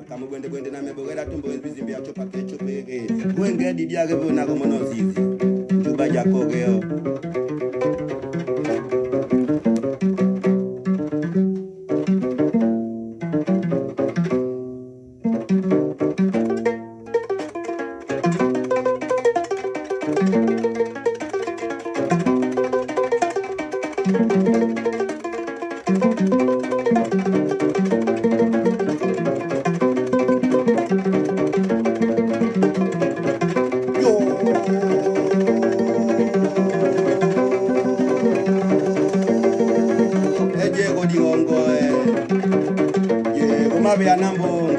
Kamu bwende na mebogera tumbo bizimbi ya chopa kecho pege. Wenge didia gebo na gomono zizi. Juba jakogeo. Ya nambongo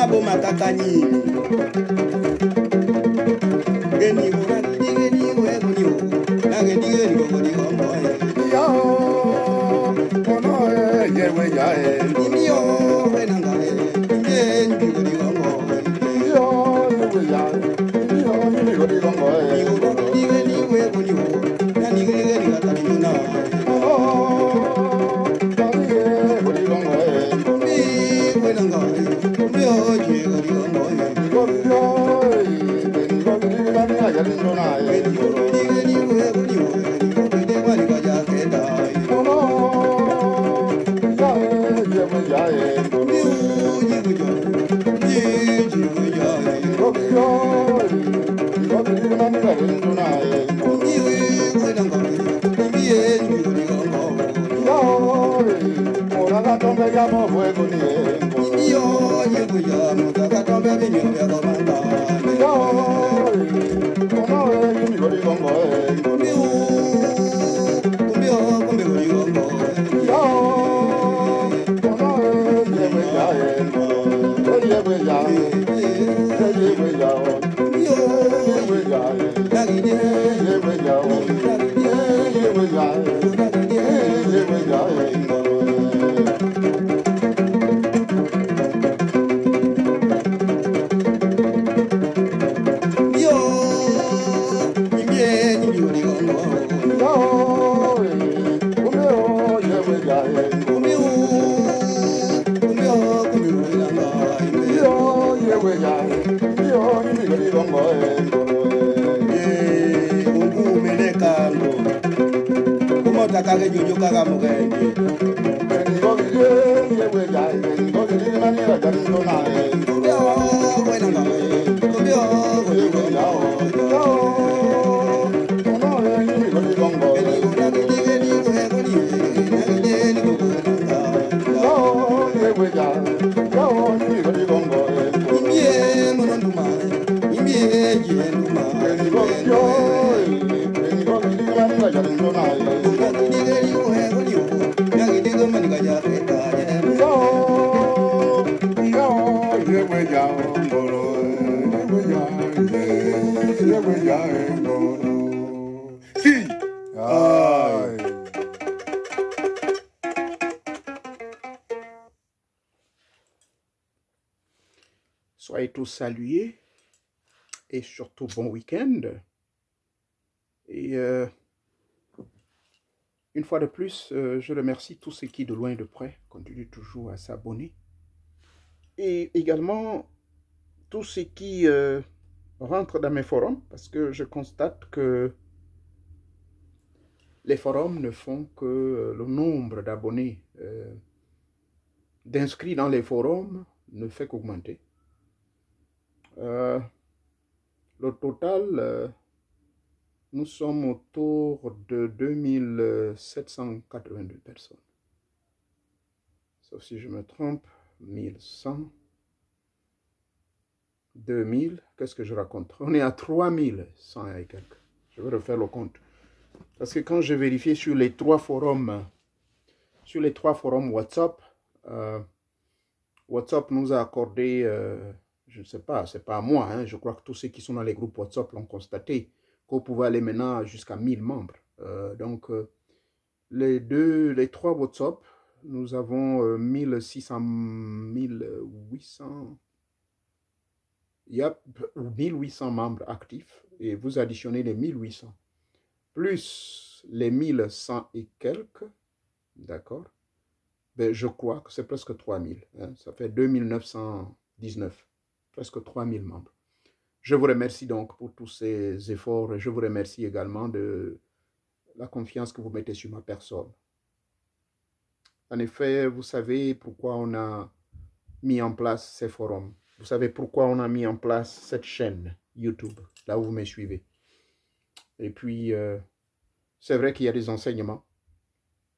boma kakanyini geni ura geni wego ni na geni goni gombo yo ono yewe ya yo wenanga geni goni gombo yo yewe ya yo ni goni gombo yo geni wego ni ni geni gata ni na Kage jojo kaga mugendi go ye we ya go ni mani la dan no na yo we na ngale yo we ya yo no ni go ni gongo ni go na ni we go ni ni go na yo we ya yo ni go ni gongo ni ye mononduma ni ye nduma ni go yo ni go ni mani la dan no na Soyez tous salués et surtout bon week-end. Et une fois de plus, je remercie tous ceux qui, de loin et de près, continuent toujours à s'abonner. Et également, tous ceux qui rentrent dans mes forums, parce que je constate que les forums ne font que le nombre d'abonnés, d'inscrits dans les forums ne fait qu'augmenter. Le total, nous sommes autour de 2782 personnes. Sauf si je me trompe, 1100, 2000, qu'est-ce que je raconte? On est à 3100 et quelques. Je vais refaire le compte. Parce que quand j'ai vérifié sur les trois forums WhatsApp, WhatsApp nous a accordé, je ne sais pas, c'est pas à moi, hein, je crois que tous ceux qui sont dans les groupes WhatsApp l'ont constaté, qu'on pouvait aller maintenant jusqu'à 1000 membres. Les trois WhatsApp, nous avons 1600, 1800, il y a 1800 membres actifs, et vous additionnez les 1800, plus les 1100 et quelques, d'accord, ben, je crois que c'est presque 3000, hein, ça fait 2919, presque 3000 membres. Je vous remercie donc pour tous ces efforts et je vous remercie également de la confiance que vous mettez sur ma personne. En effet, vous savez pourquoi on a mis en place ces forums. Vous savez pourquoi on a mis en place cette chaîne YouTube, là où vous me suivez. Et puis, c'est vrai qu'il y a des enseignements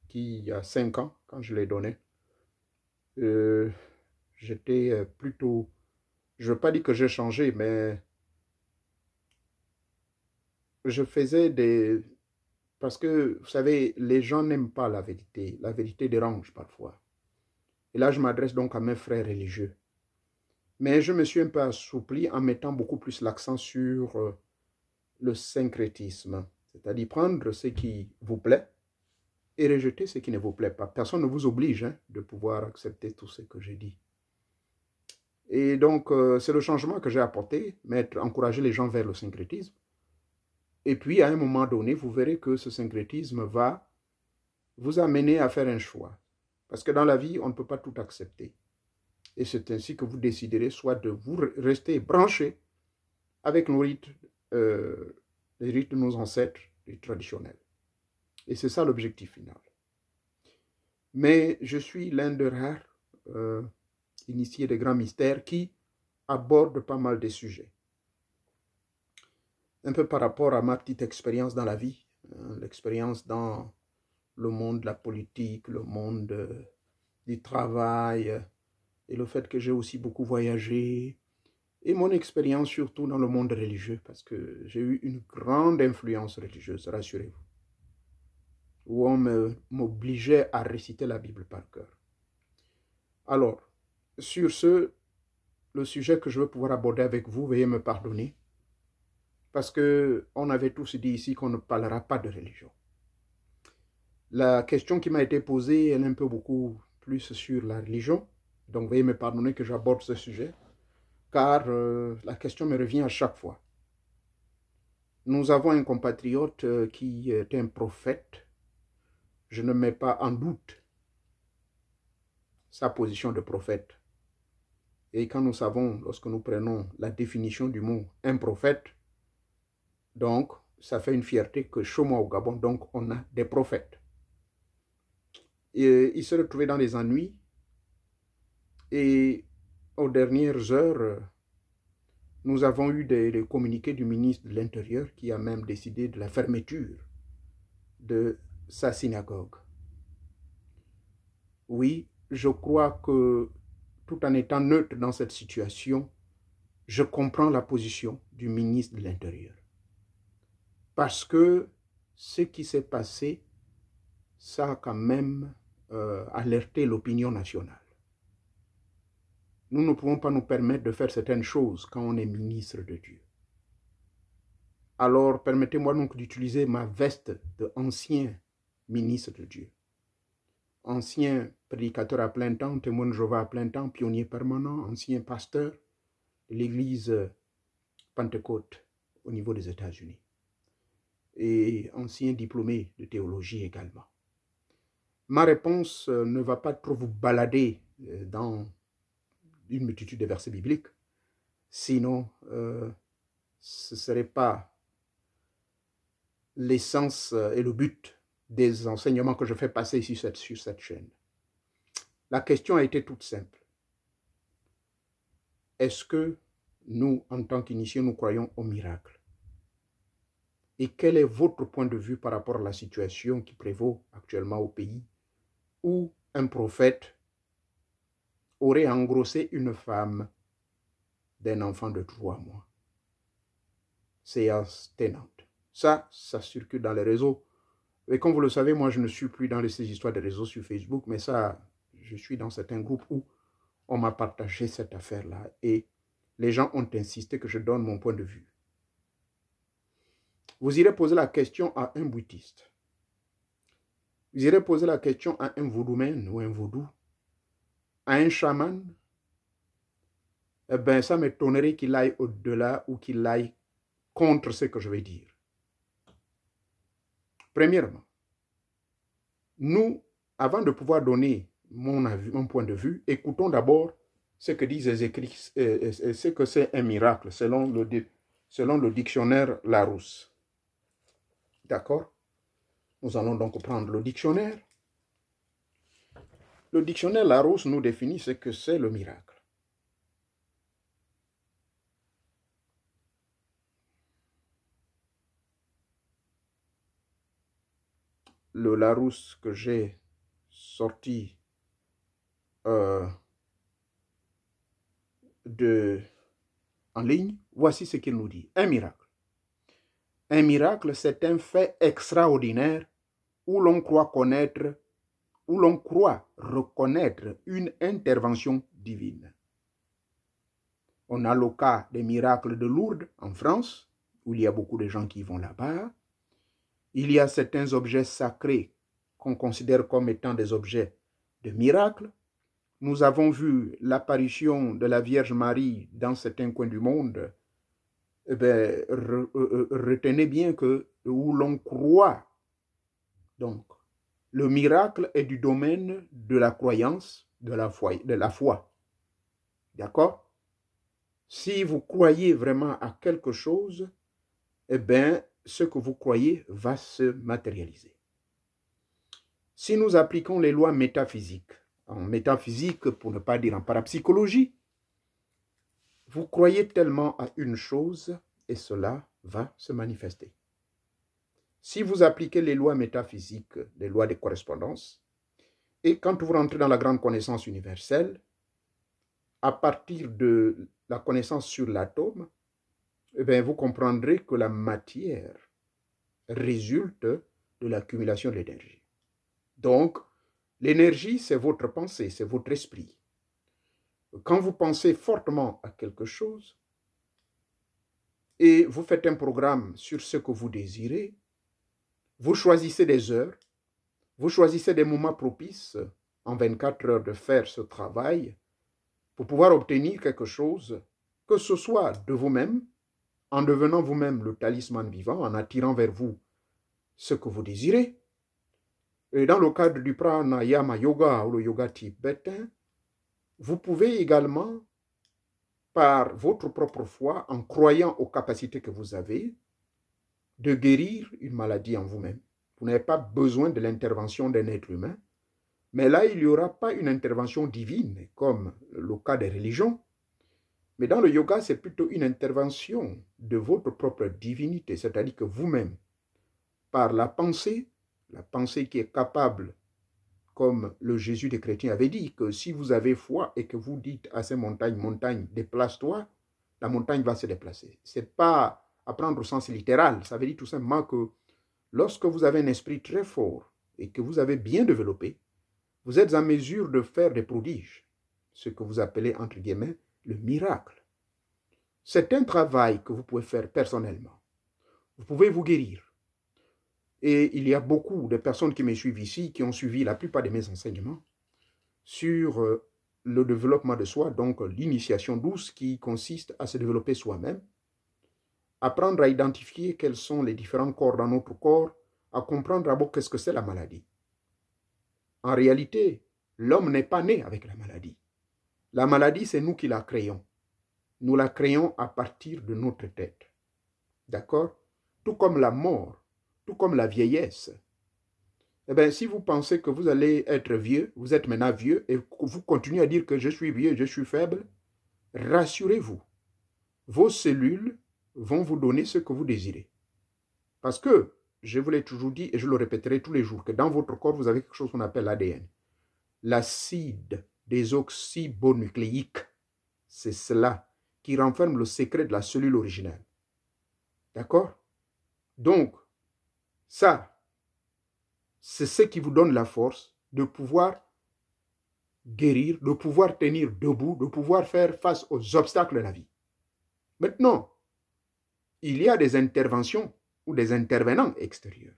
qui, il y a 5 ans, quand je les donnais, j'étais plutôt, je ne veux pas dire que j'ai changé, mais je faisais des... Parce que, vous savez, les gens n'aiment pas la vérité. La vérité dérange parfois. Et là, je m'adresse donc à mes frères religieux. Mais je me suis un peu assoupli en mettant beaucoup plus l'accent sur le syncrétisme. C'est-à-dire prendre ce qui vous plaît et rejeter ce qui ne vous plaît pas. Personne ne vous oblige de pouvoir accepter tout ce que j'ai dit. Et donc, c'est le changement que j'ai apporté, encourager les gens vers le syncrétisme. Et puis, à un moment donné, vous verrez que ce syncrétisme va vous amener à faire un choix. Parce que dans la vie, on ne peut pas tout accepter. Et c'est ainsi que vous déciderez soit de vous rester branché avec nos rites, les rites de nos ancêtres, les traditionnels. Et c'est ça l'objectif final. Mais je suis l'un de rares initiés des grands mystères qui aborde pas mal de sujets. Un peu par rapport à ma petite expérience dans la vie, l'expérience dans le monde de la politique, le monde du travail, et le fait que j'ai aussi beaucoup voyagé, et mon expérience surtout dans le monde religieux, parce que j'ai eu une grande influence religieuse, rassurez-vous, où on m'obligeait à réciter la Bible par cœur. Alors, sur ce, le sujet que je veux pouvoir aborder avec vous, veuillez me pardonner, parce qu'on avait tous dit ici qu'on ne parlera pas de religion. La question qui m'a été posée, elle est un peu beaucoup plus sur la religion, donc veuillez me pardonner que j'aborde ce sujet, car la question me revient à chaque fois. Nous avons un compatriote qui est un prophète. Je ne mets pas en doute sa position de prophète. Et quand nous savons, lorsque nous prenons la définition du mot « un prophète », donc ça fait une fierté que chez moi au Gabon, donc on a des prophètes. Et il se retrouvait dans les ennuis et aux dernières heures, nous avons eu des communiqués du ministre de l'Intérieur qui a même décidé de la fermeture de sa synagogue. Oui, je crois que tout en étant neutre dans cette situation, je comprends la position du ministre de l'Intérieur. Parce que ce qui s'est passé, ça a quand même alerté l'opinion nationale. Nous ne pouvons pas nous permettre de faire certaines choses quand on est ministre de Dieu. Alors, permettez-moi donc d'utiliser ma veste d'ancien ministre de Dieu. Ancien prédicateur à plein temps, témoin de Jéhovah à plein temps, pionnier permanent, ancien pasteur de l'église Pentecôte au niveau des États-Unis. Et ancien diplômé de théologie également. Ma réponse ne va pas trop vous balader dans une multitude de versets bibliques, sinon ce ne serait pas l'essence et le but des enseignements que je fais passer ici sur cette chaîne. La question a été toute simple. Est-ce que nous, en tant qu'initiés, nous croyons au miracle? Et quel est votre point de vue par rapport à la situation qui prévaut actuellement au pays où un prophète aurait engrossé une femme d'un enfant de 3 mois? Séance tenante. Ça circule dans les réseaux. Et comme vous le savez, moi, je ne suis plus dans ces histoires de réseaux sur Facebook, mais ça, je suis dans certains groupes où on m'a partagé cette affaire-là et les gens ont insisté que je donne mon point de vue. Vous irez poser la question à un bouddhiste. Vous irez poser la question à un vaudoumen ou un vaudou, à un chaman. Eh bien, ça m'étonnerait qu'il aille au-delà ou qu'il aille contre ce que je vais dire. Premièrement, nous, avant de pouvoir donner mon point de vue, écoutons d'abord ce que disent les écrits, ce que c'est un miracle, selon le dictionnaire Larousse. D'accord? Nous allons donc prendre le dictionnaire. Le dictionnaire Larousse nous définit ce que c'est le miracle. Le Larousse que j'ai sorti en ligne, voici ce qu'il nous dit. Un miracle. Un miracle, c'est un fait extraordinaire où l'on croit reconnaître une intervention divine. On a le cas des miracles de Lourdes en France, où il y a beaucoup de gens qui vont là-bas. Il y a certains objets sacrés qu'on considère comme étant des objets de miracle. Nous avons vu l'apparition de la Vierge Marie dans certains coins du monde. Eh bien, retenez bien que où l'on croit, donc, le miracle est du domaine de la croyance, de la foi. D'accord? Si vous croyez vraiment à quelque chose, eh bien, ce que vous croyez va se matérialiser. Si nous appliquons les lois métaphysiques, en métaphysique, pour ne pas dire en parapsychologie, vous croyez tellement à une chose et cela va se manifester. Si vous appliquez les lois métaphysiques, les lois de correspondance, et quand vous rentrez dans la grande connaissance universelle, à partir de la connaissance sur l'atome, eh bien, vous comprendrez que la matière résulte de l'accumulation de l'énergie. Donc, l'énergie, c'est votre pensée, c'est votre esprit. Quand vous pensez fortement à quelque chose et vous faites un programme sur ce que vous désirez, vous choisissez des heures, vous choisissez des moments propices en 24 heures de faire ce travail pour pouvoir obtenir quelque chose, que ce soit de vous-même, en devenant vous-même le talisman vivant, en attirant vers vous ce que vous désirez. Et dans le cadre du pranayama yoga ou le yoga tibétain, vous pouvez également, par votre propre foi, en croyant aux capacités que vous avez, de guérir une maladie en vous-même. Vous n'avez pas besoin de l'intervention d'un être humain, mais là, il n'y aura pas une intervention divine, comme le cas des religions. Mais dans le yoga, c'est plutôt une intervention de votre propre divinité, c'est-à-dire que vous-même, par la pensée qui est capable, comme le Jésus des chrétiens avait dit, que si vous avez foi et que vous dites à ces montagnes, montagne, déplace-toi, la montagne va se déplacer. Ce n'est pas à prendre au sens littéral, ça veut dire tout simplement que lorsque vous avez un esprit très fort et que vous avez bien développé, vous êtes en mesure de faire des prodiges, ce que vous appelez, entre guillemets, le miracle. C'est un travail que vous pouvez faire personnellement. Vous pouvez vous guérir. Et il y a beaucoup de personnes qui me suivent ici, qui ont suivi la plupart de mes enseignements sur le développement de soi, donc l'initiation douce qui consiste à se développer soi-même, apprendre à identifier quels sont les différents corps dans notre corps, à comprendre d'abord qu'est-ce que c'est la maladie. En réalité, l'homme n'est pas né avec la maladie. La maladie, c'est nous qui la créons. Nous la créons à partir de notre tête. D'accord? Tout comme la mort, tout comme la vieillesse. Eh bien, si vous pensez que vous allez être vieux, vous êtes maintenant vieux, et que vous continuez à dire que je suis vieux, je suis faible, rassurez-vous. Vos cellules vont vous donner ce que vous désirez. Parce que, je vous l'ai toujours dit et je le répéterai tous les jours, que dans votre corps, vous avez quelque chose qu'on appelle l'ADN. L'acide désoxyribonucléique, c'est cela qui renferme le secret de la cellule originelle. D'accord? Donc, ça, c'est ce qui vous donne la force de pouvoir guérir, de pouvoir tenir debout, de pouvoir faire face aux obstacles de la vie. Maintenant, il y a des interventions ou des intervenants extérieurs.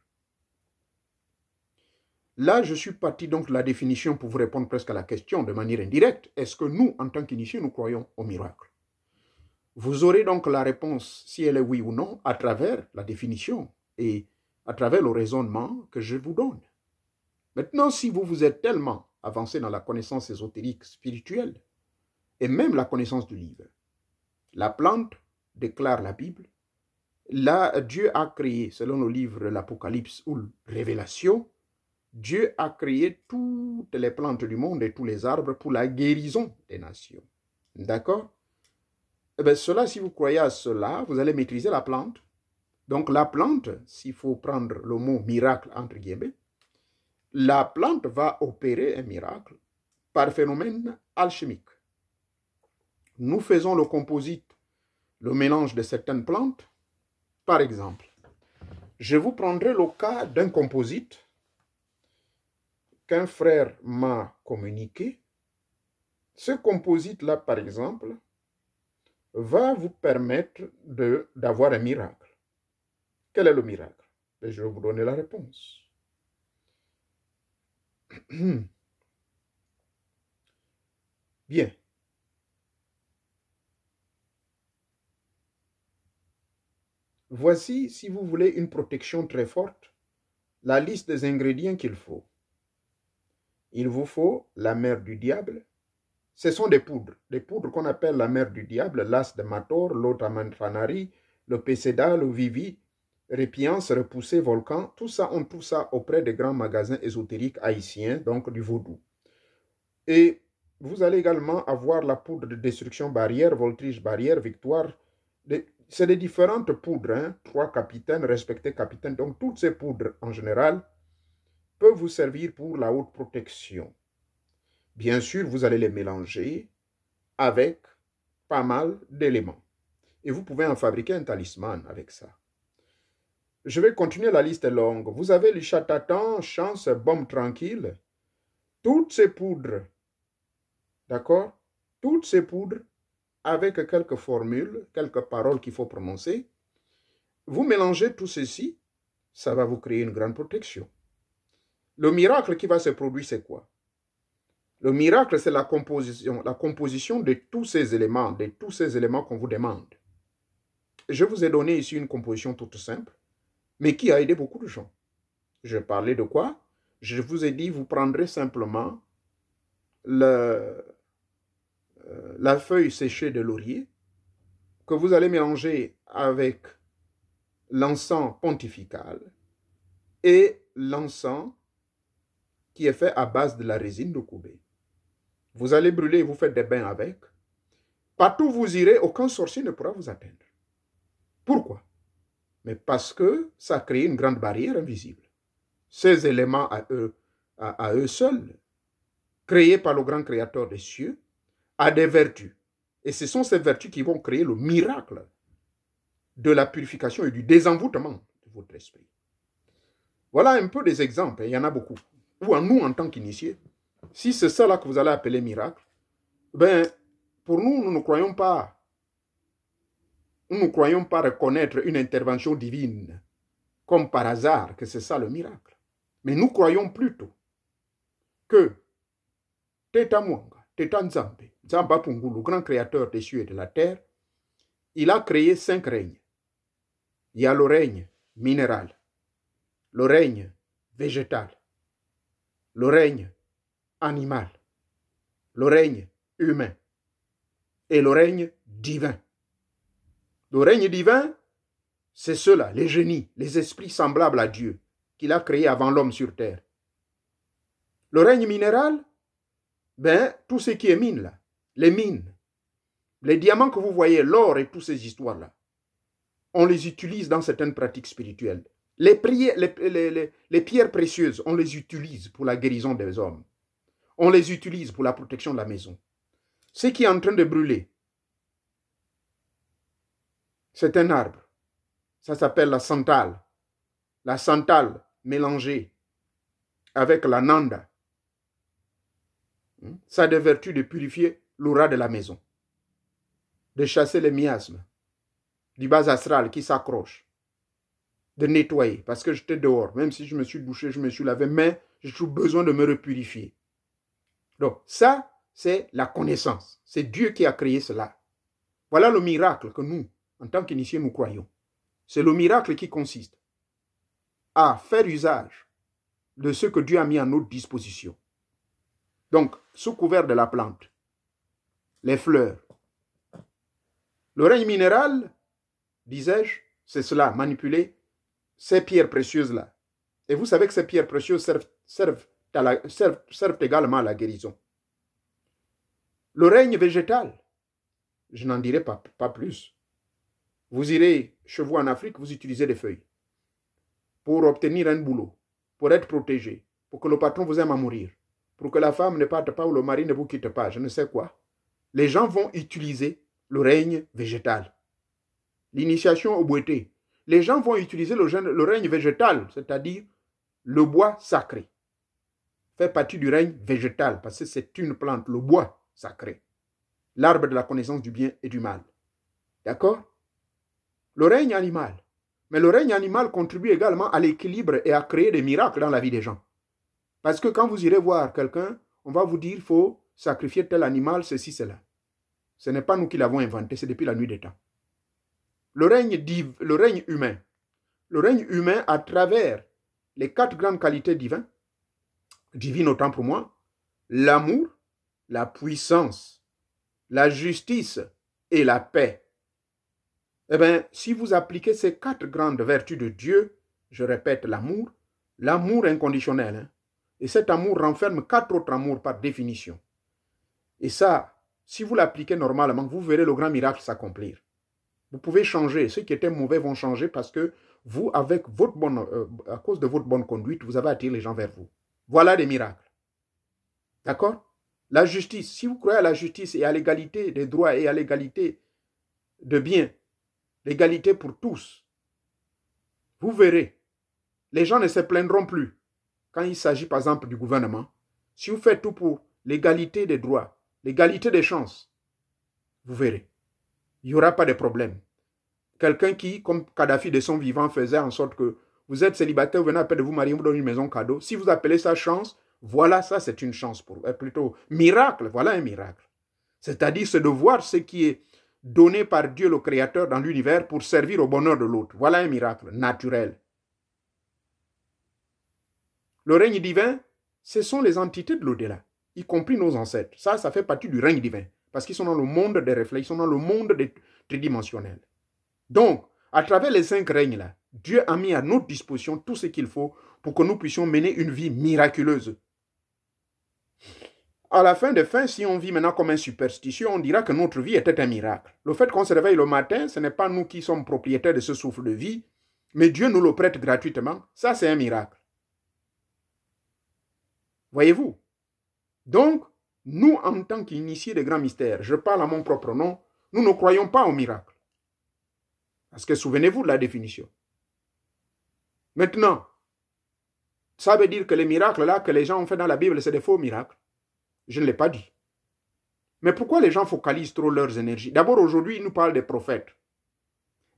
Là, je suis parti donc de la définition pour vous répondre presque à la question de manière indirecte. Est-ce que nous, en tant qu'initiés, nous croyons au miracle? Vous aurez donc la réponse, si elle est oui ou non, à travers la définition. Et à travers le raisonnement que je vous donne. Maintenant, si vous êtes tellement avancé dans la connaissance ésotérique spirituelle, et même la connaissance du livre, la plante déclare la Bible, là, Dieu a créé, selon le livre de l'Apocalypse ou Révélation, Dieu a créé toutes les plantes du monde et tous les arbres pour la guérison des nations. D'accord? Eh bien, cela, si vous croyez à cela, vous allez maîtriser la plante. Donc, la plante, s'il faut prendre le mot miracle, entre guillemets, la plante va opérer un miracle par phénomène alchimique. Nous faisons le composite, le mélange de certaines plantes. Par exemple, je vous prendrai le cas d'un composite qu'un frère m'a communiqué. Ce composite-là, par exemple, va vous permettre d'avoir un miracle. Quel est le miracle? Et je vais vous donner la réponse. Bien. Voici, si vous voulez une protection très forte, la liste des ingrédients qu'il faut. Il vous faut la mère du diable. Ce sont des poudres qu'on appelle la mère du diable, l'as de Mator, l'Otamanfanari, le Pécéda, le Vivi, Répiance, Repoussé, Volcan. Tout ça, on trouve ça auprès des grands magasins ésotériques haïtiens, donc du vaudou. Et vous allez également avoir la poudre de destruction barrière, voltige barrière, victoire. C'est des différentes poudres, hein, 3 capitaines, respectés capitaines. Donc toutes ces poudres en général peuvent vous servir pour la haute protection. Bien sûr, vous allez les mélanger avec pas mal d'éléments. Et vous pouvez en fabriquer un talisman avec ça. Je vais continuer, la liste est longue. Vous avez le chatatan, chance, bombe tranquille. Toutes ces poudres, d'accord? Toutes ces poudres, avec quelques formules, quelques paroles qu'il faut prononcer. Vous mélangez tout ceci, ça va vous créer une grande protection. Le miracle qui va se produire, c'est quoi? Le miracle, c'est la composition de tous ces éléments, qu'on vous demande. Je vous ai donné ici une composition toute simple, mais qui a aidé beaucoup de gens. Je parlais de quoi? Je vous ai dit, vous prendrez simplement la feuille séchée de laurier que vous allez mélanger avec l'encens pontifical et l'encens qui est fait à base de la résine de Koubé. Vous allez brûler et vous faites des bains avec. Partout où vous irez, aucun sorcier ne pourra vous atteindre. Pourquoi? Mais parce que ça crée une grande barrière invisible. Ces éléments à eux seuls, créés par le grand créateur des cieux, a des vertus. Et ce sont ces vertus qui vont créer le miracle de la purification et du désenvoûtement de votre esprit. Voilà un peu des exemples, il y en a beaucoup. Ou nous, en tant qu'initiés, si c'est ça là que vous allez appeler miracle, ben, pour nous, nous ne croyons pas reconnaître une intervention divine comme par hasard que c'est ça le miracle. Mais nous croyons plutôt que Teta Mwanga, Teta Nzambe, Nzamba Pungu, le grand créateur des cieux et de la terre, il a créé 5 règnes. Il y a le règne minéral, le règne végétal, le règne animal, le règne humain et le règne divin. Le règne divin, c'est ceux-là, les génies, les esprits semblables à Dieu, qu'il a créés avant l'homme sur terre. Le règne minéral, ben, tout ce qui est mine là, les mines, les diamants que vous voyez, l'or et toutes ces histoires-là, on les utilise dans certaines pratiques spirituelles. Les pierres précieuses, on les utilise pour la guérison des hommes. On les utilise pour la protection de la maison. Ce qui est en train de brûler, c'est un arbre. Ça s'appelle la santale. La santale mélangée avec la nanda. Ça a des vertus de purifier l'aura de la maison, de chasser les miasmes, du bas astral qui s'accroche, de nettoyer, parce que j'étais dehors, même si je me suis douché, je me suis lavé, mais j'ai toujours besoin de me repurifier. Donc ça, c'est la connaissance. C'est Dieu qui a créé cela. Voilà le miracle que nous, en tant qu'initiés, nous croyons. C'est le miracle qui consiste à faire usage de ce que Dieu a mis à notre disposition. Donc, sous couvert de la plante, les fleurs. Le règne minéral, disais-je, c'est cela, manipuler ces pierres précieuses-là. Et vous savez que ces pierres précieuses servent également à la guérison. Le règne végétal, je n'en dirai pas plus. Vous irez chez vous en Afrique, vous utilisez des feuilles pour obtenir un boulot, pour être protégé, pour que le patron vous aime à mourir, pour que la femme ne parte pas ou le mari ne vous quitte pas, je ne sais quoi. Les gens vont utiliser le règne végétal. L'initiation au boité. Les gens vont utiliser le règne végétal, c'est-à-dire le bois sacré. Fait partie du règne végétal, parce que c'est une plante, le bois sacré. L'arbre de la connaissance du bien et du mal. D'accord? Le règne animal. Mais le règne animal contribue également à l'équilibre et à créer des miracles dans la vie des gens. Parce que quand vous irez voir quelqu'un, on va vous dire qu'il faut sacrifier tel animal, ceci, cela. Ce n'est pas nous qui l'avons inventé, c'est depuis la nuit des temps. Le règne humain. Le règne humain à travers les 4 grandes qualités divines autant pour moi, l'amour, la puissance, la justice et la paix. Eh bien, si vous appliquez ces 4 grandes vertus de Dieu, je répète l'amour inconditionnel, hein, et cet amour renferme 4 autres amours par définition. Et ça, si vous l'appliquez normalement, vous verrez le grand miracle s'accomplir. Vous pouvez changer. Ceux qui étaient mauvais vont changer parce que vous, avec à cause de votre bonne conduite, vous avez attiré les gens vers vous. Voilà des miracles. D'accord? La justice. Si vous croyez à la justice et à l'égalité des droits et à l'égalité de biens, l'égalité pour tous, vous verrez, les gens ne se plaindront plus. Quand il s'agit par exemple du gouvernement, si vous faites tout pour l'égalité des droits, l'égalité des chances, vous verrez. Il n'y aura pas de problème. Quelqu'un qui, comme Kadhafi de son vivant, faisait en sorte que vous êtes célibataire, vous venez à peine de vous marier, on vous donne une maison cadeau. Si vous appelez ça chance, voilà, ça c'est une chance pour vous. Plutôt miracle, voilà un miracle. C'est-à-dire c'est de voir ce qui est donné par Dieu le Créateur dans l'univers pour servir au bonheur de l'autre. Voilà un miracle naturel. Le règne divin, ce sont les entités de l'au-delà, y compris nos ancêtres. Ça fait partie du règne divin. Parce qu'ils sont dans le monde des réflexes, ils sont dans le monde tridimensionnel. Donc, à travers les 5 règnes-là, Dieu a mis à notre disposition tout ce qu'il faut pour que nous puissions mener une vie miraculeuse. À la fin des fins, si on vit maintenant comme un superstitieux, on dira que notre vie était un miracle. Le fait qu'on se réveille le matin, ce n'est pas nous qui sommes propriétaires de ce souffle de vie, mais Dieu nous le prête gratuitement. Ça, c'est un miracle. Voyez-vous? Donc, nous, en tant qu'initiés des grands mystères, je parle à mon propre nom, nous ne croyons pas au miracle. Parce que souvenez-vous de la définition. Maintenant, ça veut dire que les miracles là que les gens ont fait dans la Bible, c'est des faux miracles. Je ne l'ai pas dit. Mais pourquoi les gens focalisent trop leurs énergies? D'abord, aujourd'hui, ils nous parlent des prophètes.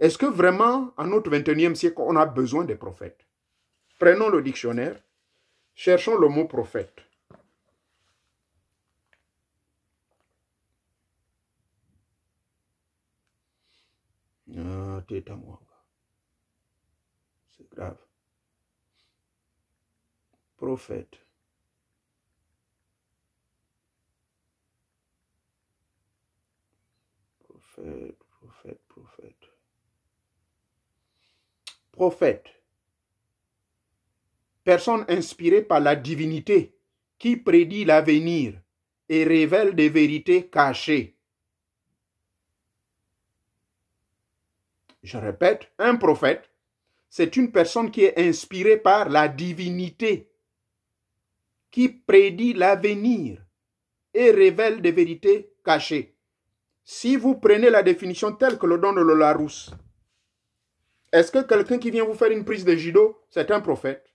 Est-ce que vraiment, en notre 21e siècle, on a besoin des prophètes? Prenons le dictionnaire, cherchons le mot prophète. T'es à moi. C'est grave. Prophète. Prophète. Personne inspirée par la divinité qui prédit l'avenir et révèle des vérités cachées. Je répète, un prophète, c'est une personne qui est inspirée par la divinité, qui prédit l'avenir et révèle des vérités cachées. Si vous prenez la définition telle que le donne le Larousse, est-ce que quelqu'un qui vient vous faire une prise de judo, c'est un prophète?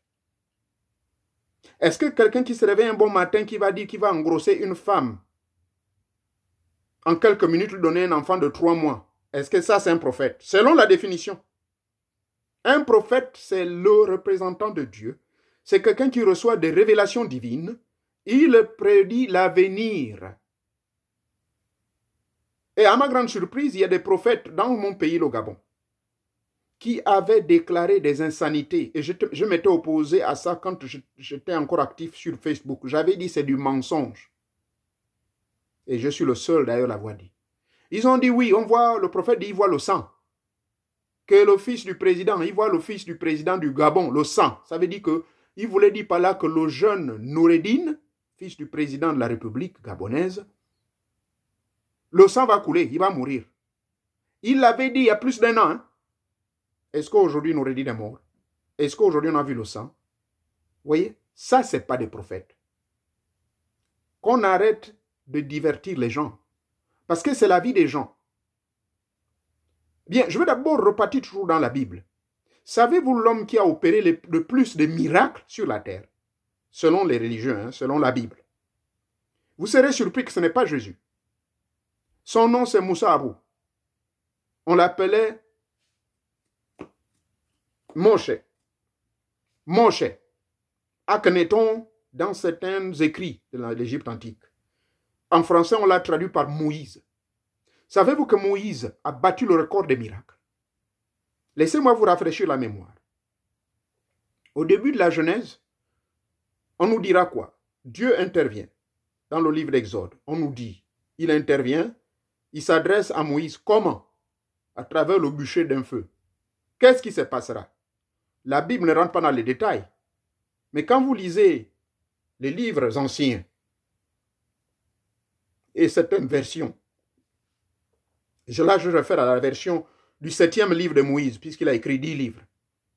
Est-ce que quelqu'un qui se réveille un bon matin, qui va dire qu'il va engrosser une femme, en quelques minutes lui donner un enfant de 3 mois, est-ce que ça c'est un prophète? Selon la définition. Un prophète, c'est le représentant de Dieu. C'est quelqu'un qui reçoit des révélations divines. Il prédit l'avenir. Et à ma grande surprise, il y a des prophètes dans mon pays, le Gabon. qui avait déclaré des insanités. Et je m'étais opposé à ça quand j'étais encore actif sur Facebook. J'avais dit c'est du mensonge. Et je suis le seul d'ailleurs à l'avoir dit. Ils ont dit oui, on voit, le prophète dit, il voit le sang. Que le fils du président, il voit le fils du président du Gabon, le sang. Ça veut dire que, il voulait dire par là que le jeune Noureddin, fils du président de la République gabonaise, le sang va couler, il va mourir. Il l'avait dit il y a plus d'1 an. Hein? Est-ce qu'aujourd'hui Noureddin est mort? Est-ce qu'aujourd'hui on a vu le sang? Vous voyez, ça c'est pas des prophètes. Qu'on arrête de divertir les gens. Parce que c'est la vie des gens. Bien, je veux d'abord repartir toujours dans la Bible. Savez-vous l'homme qui a opéré le plus de miracles sur la terre? Selon les religieux, hein, selon la Bible. Vous serez surpris que ce n'est pas Jésus. Son nom c'est Moussa Abou. On l'appelait Moshe. Moshe. Akhenaton dans certains écrits de l'Égypte antique. En français, on l'a traduit par Moïse. Savez-vous que Moïse a battu le record des miracles? Laissez-moi vous rafraîchir la mémoire. Au début de la Genèse, on nous dira quoi? Dieu intervient. Dans le livre d'Exode, on nous dit, il intervient, il s'adresse à Moïse. Comment? À travers le bûcher d'un feu. Qu'est-ce qui se passera? La Bible ne rentre pas dans les détails. Mais quand vous lisez les livres anciens et certaines versions, là je réfère à la version du 7e livre de Moïse, puisqu'il a écrit 10 livres.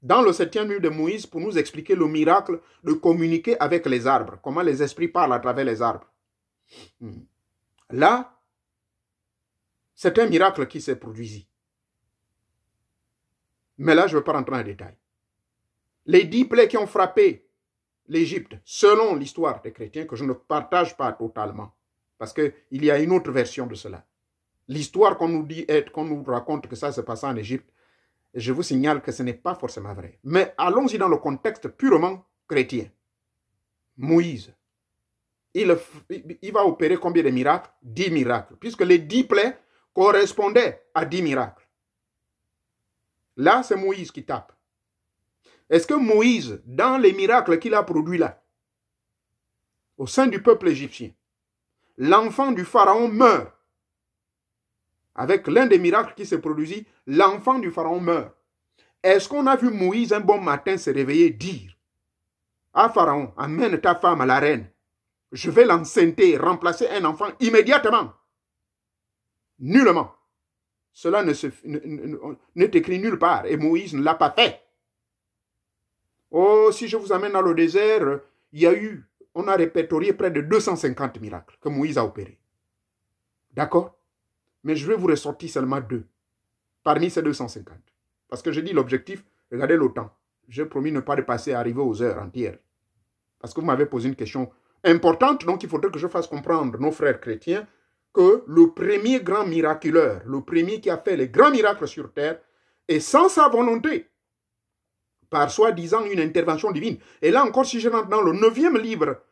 Dans le 7e livre de Moïse, pour nous expliquer le miracle de communiquer avec les arbres, comment les esprits parlent à travers les arbres. Là, c'est un miracle qui s'est produit. Mais là, je ne veux pas rentrer dans les détails. Les 10 plaies qui ont frappé l'Égypte, selon l'histoire des chrétiens, que je ne partage pas totalement, parce qu'il y a une autre version de cela. L'histoire qu'on nous dit, qu'on nous raconte que ça se passe en Égypte, je vous signale que ce n'est pas forcément vrai. Mais allons-y dans le contexte purement chrétien. Moïse, il va opérer combien de miracles? 10 miracles, puisque les 10 plaies correspondaient à 10 miracles. Là, c'est Moïse qui tape. Est-ce que Moïse, dans les miracles qu'il a produits là, au sein du peuple égyptien, l'enfant du pharaon meurt? Avec l'un des miracles qui s'est produit, l'enfant du pharaon meurt. Est-ce qu'on a vu Moïse un bon matin se réveiller dire à Pharaon, amène ta femme à la reine, je vais l'enceinte, remplacer un enfant immédiatement? Nullement. Cela n'est écrit nulle part et Moïse ne l'a pas fait. Oh, si je vous amène dans le désert, on a répertorié près de 250 miracles que Moïse a opérés. D'accord? Mais je vais vous ressortir seulement 2 parmi ces 250. Parce que j'ai dit l'objectif, regardez le temps. J'ai promis ne pas dépasser, arriver aux heures entières. Parce que vous m'avez posé une question importante, donc il faudrait que je fasse comprendre nos frères chrétiens que le premier grand miraculeur, le premier qui a fait les grands miracles sur terre, est sans sa volonté, par soi-disant une intervention divine. Et là encore, si je rentre dans le 9e livre,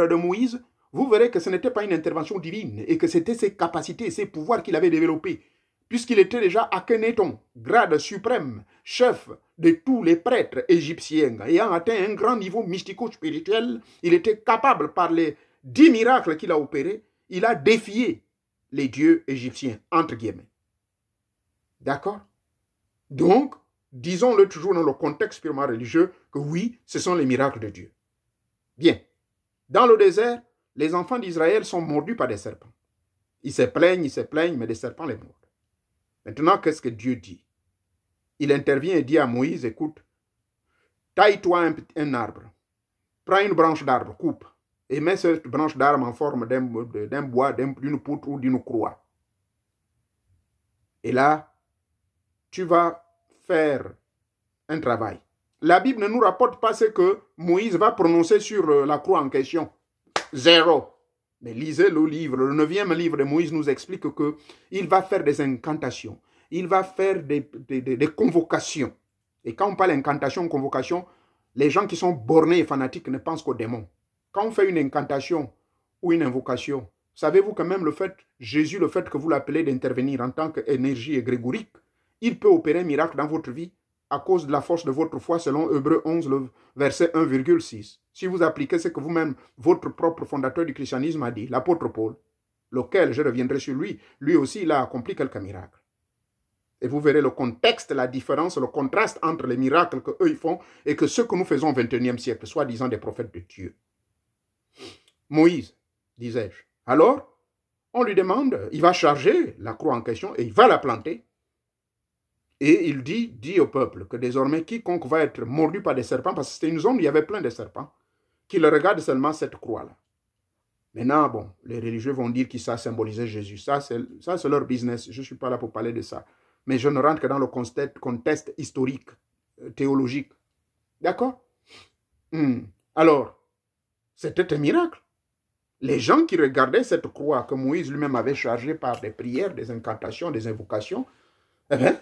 de Moïse, vous verrez que ce n'était pas une intervention divine et que c'était ses capacités, ses pouvoirs qu'il avait développés. Puisqu'il était déjà Akhenaton, grade suprême, chef de tous les prêtres égyptiens, ayant atteint un grand niveau mystico-spirituel, il était capable, par les 10 miracles qu'il a opérés, il a défié les dieux égyptiens, entre guillemets. D'accord? Donc, disons-le toujours dans le contexte purement religieux, que oui, ce sont les miracles de Dieu. Bien. Dans le désert, les enfants d'Israël sont mordus par des serpents. Ils se plaignent, mais des serpents les mordent. Maintenant, qu'est-ce que Dieu dit? Il intervient et dit à Moïse, écoute, taille-toi un arbre, prends une branche d'arbre, coupe, et mets cette branche d'arbre en forme d'un bois, d'une poutre ou d'une croix. Et là, tu vas faire un travail. La Bible ne nous rapporte pas ce que Moïse va prononcer sur la croix en question. 0. Mais lisez le livre, le 9e livre de Moïse nous explique qu'il va faire des incantations, il va faire des convocations. Et quand on parle d'incantation, convocation, les gens qui sont bornés et fanatiques ne pensent qu'aux démons. Quand on fait une incantation ou une invocation, savez-vous que même Jésus, le fait que vous l'appelez d'intervenir en tant qu'énergie égrégorique, il peut opérer un miracle dans votre vie à cause de la force de votre foi, selon Hébreux 11, le verset 1,6. Si vous appliquez ce que vous-même, votre propre fondateur du christianisme a dit, l'apôtre Paul, lequel, je reviendrai sur lui, lui aussi, il a accompli quelques miracles. Et vous verrez le contexte, la différence, le contraste entre les miracles qu'eux ils font et que ceux que nous faisons au XXIe siècle, soi-disant des prophètes de Dieu. Moïse, disais-je. Alors, on lui demande, il va charger la croix en question et il va la planter. Et il dit au peuple que désormais, quiconque va être mordu par des serpents, parce que c'était une zone où il y avait plein de serpents, qu'il regarde seulement cette croix-là. Maintenant, bon, les religieux vont dire que ça symbolisait Jésus. Ça, c'est leur business. Je ne suis pas là pour parler de ça. Mais je ne rentre que dans le contexte historique, théologique. D'accord? Alors, c'était un miracle. Les gens qui regardaient cette croix que Moïse lui-même avait chargée par des prières, des incantations, des invocations, eh bien,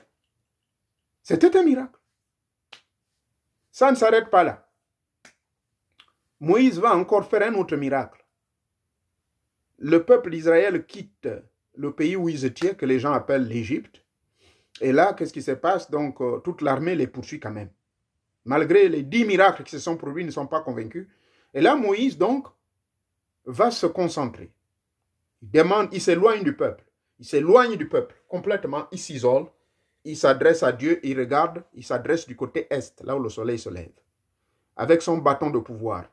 c'était un miracle. Ça ne s'arrête pas là. Moïse va encore faire un autre miracle. Le peuple d'Israël quitte le pays où ils étaient, que les gens appellent l'Égypte. Et là, qu'est-ce qui se passe? Donc, toute l'armée les poursuit quand même. Malgré les 10 miracles qui se sont produits, ils ne sont pas convaincus. Et là, Moïse, donc, va se concentrer. Il s'éloigne du peuple. Il s'éloigne du peuple complètement. Il s'isole. Il s'adresse à Dieu. Il regarde. Il s'adresse du côté est, là où le soleil se lève. Avec son bâton de pouvoir.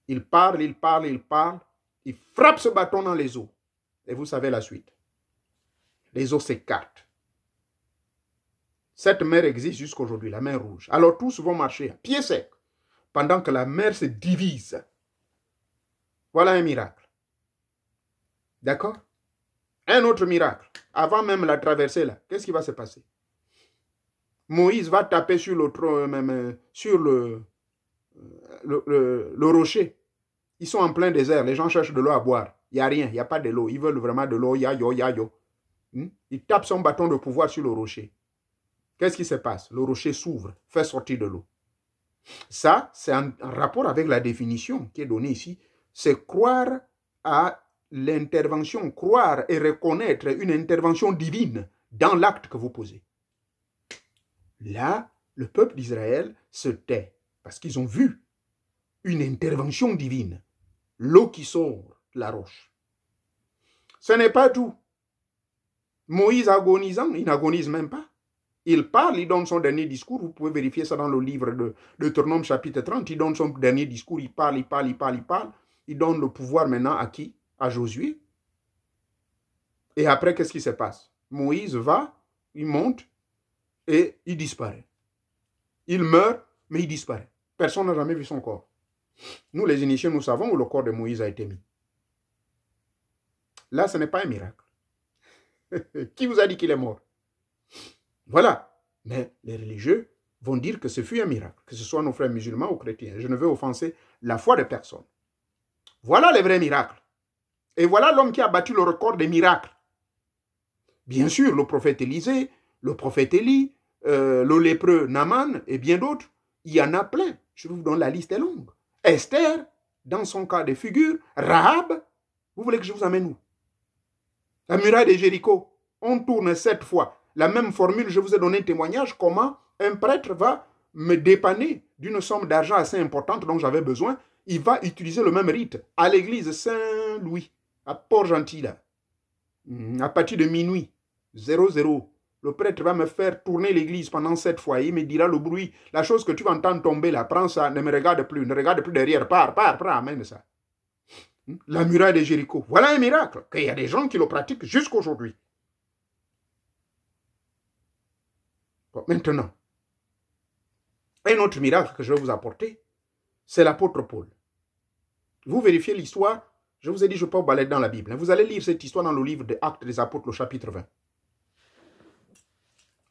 Il parle, il parle, il parle. Il frappe ce bâton dans les eaux. Et vous savez la suite. Les eaux s'écartent. Cette mer existe jusqu'aujourd'hui, la mer Rouge. Alors tous vont marcher à pied sec, pendant que la mer se divise. Voilà un miracle. D'accord? Un autre miracle. Avant même la traversée, là, qu'est-ce qui va se passer? Moïse va taper sur le rocher. Ils sont en plein désert, les gens cherchent de l'eau à boire. Il n'y a rien, il n'y a pas de l'eau. Ils veulent vraiment de l'eau, ya-yo. Il tape son bâton de pouvoir sur le rocher. Qu'est-ce qui se passe? Le rocher s'ouvre, fait sortir de l'eau. Ça, c'est en rapport avec la définition qui est donnée ici. C'est croire à l'intervention, croire et reconnaître une intervention divine dans l'acte que vous posez. Là, le peuple d'Israël se tait parce qu'ils ont vu une intervention divine. L'eau qui sort de la roche. Ce n'est pas tout. Moïse agonisant, il n'agonise même pas. Il parle, il donne son dernier discours. Vous pouvez vérifier ça dans le livre de Deutéronome chapitre 30. Il donne son dernier discours, il parle. Il donne le pouvoir maintenant à qui? À Josué. Et après, qu'est-ce qui se passe? Moïse va, il monte et il disparaît. Il meurt, mais il disparaît. Personne n'a jamais vu son corps. Nous, les initiés, nous savons où le corps de Moïse a été mis. Là, ce n'est pas un miracle. Qui vous a dit qu'il est mort? Voilà. Mais les religieux vont dire que ce fut un miracle, que ce soit nos frères musulmans ou chrétiens. Je ne veux offenser la foi de personne. Voilà les vrais miracles. Et voilà l'homme qui a battu le record des miracles. Bien sûr, le prophète Élisée, le prophète Élie, le lépreux Naaman et bien d'autres. Il y en a plein. Je vous donne la liste est longue. Esther, dans son cas de figure, Rahab, vous voulez que je vous amène où? La muraille de Jéricho, on tourne 7 fois. La même formule, je vous ai donné un témoignage, comment un prêtre va me dépanner d'une somme d'argent assez importante dont j'avais besoin. Il va utiliser le même rite à l'église Saint-Louis, à Port-Gentil, là. À partir de minuit, 00. Le prêtre va me faire tourner l'église pendant 7 fois. Il me dira le bruit, la chose que tu vas entendre tomber là, prends ça, ne me regarde plus, ne regarde plus derrière, pars, amène ça. La muraille de Jéricho. Voilà un miracle, qu'il y a des gens qui le pratiquent jusqu'aujourd'hui. Bon, maintenant, un autre miracle que je vais vous apporter, c'est l'apôtre Paul. Vous vérifiez l'histoire, je vous ai dit, je ne peux pas vous balader dans la Bible. Vous allez lire cette histoire dans le livre des Actes des Apôtres, le chapitre 20.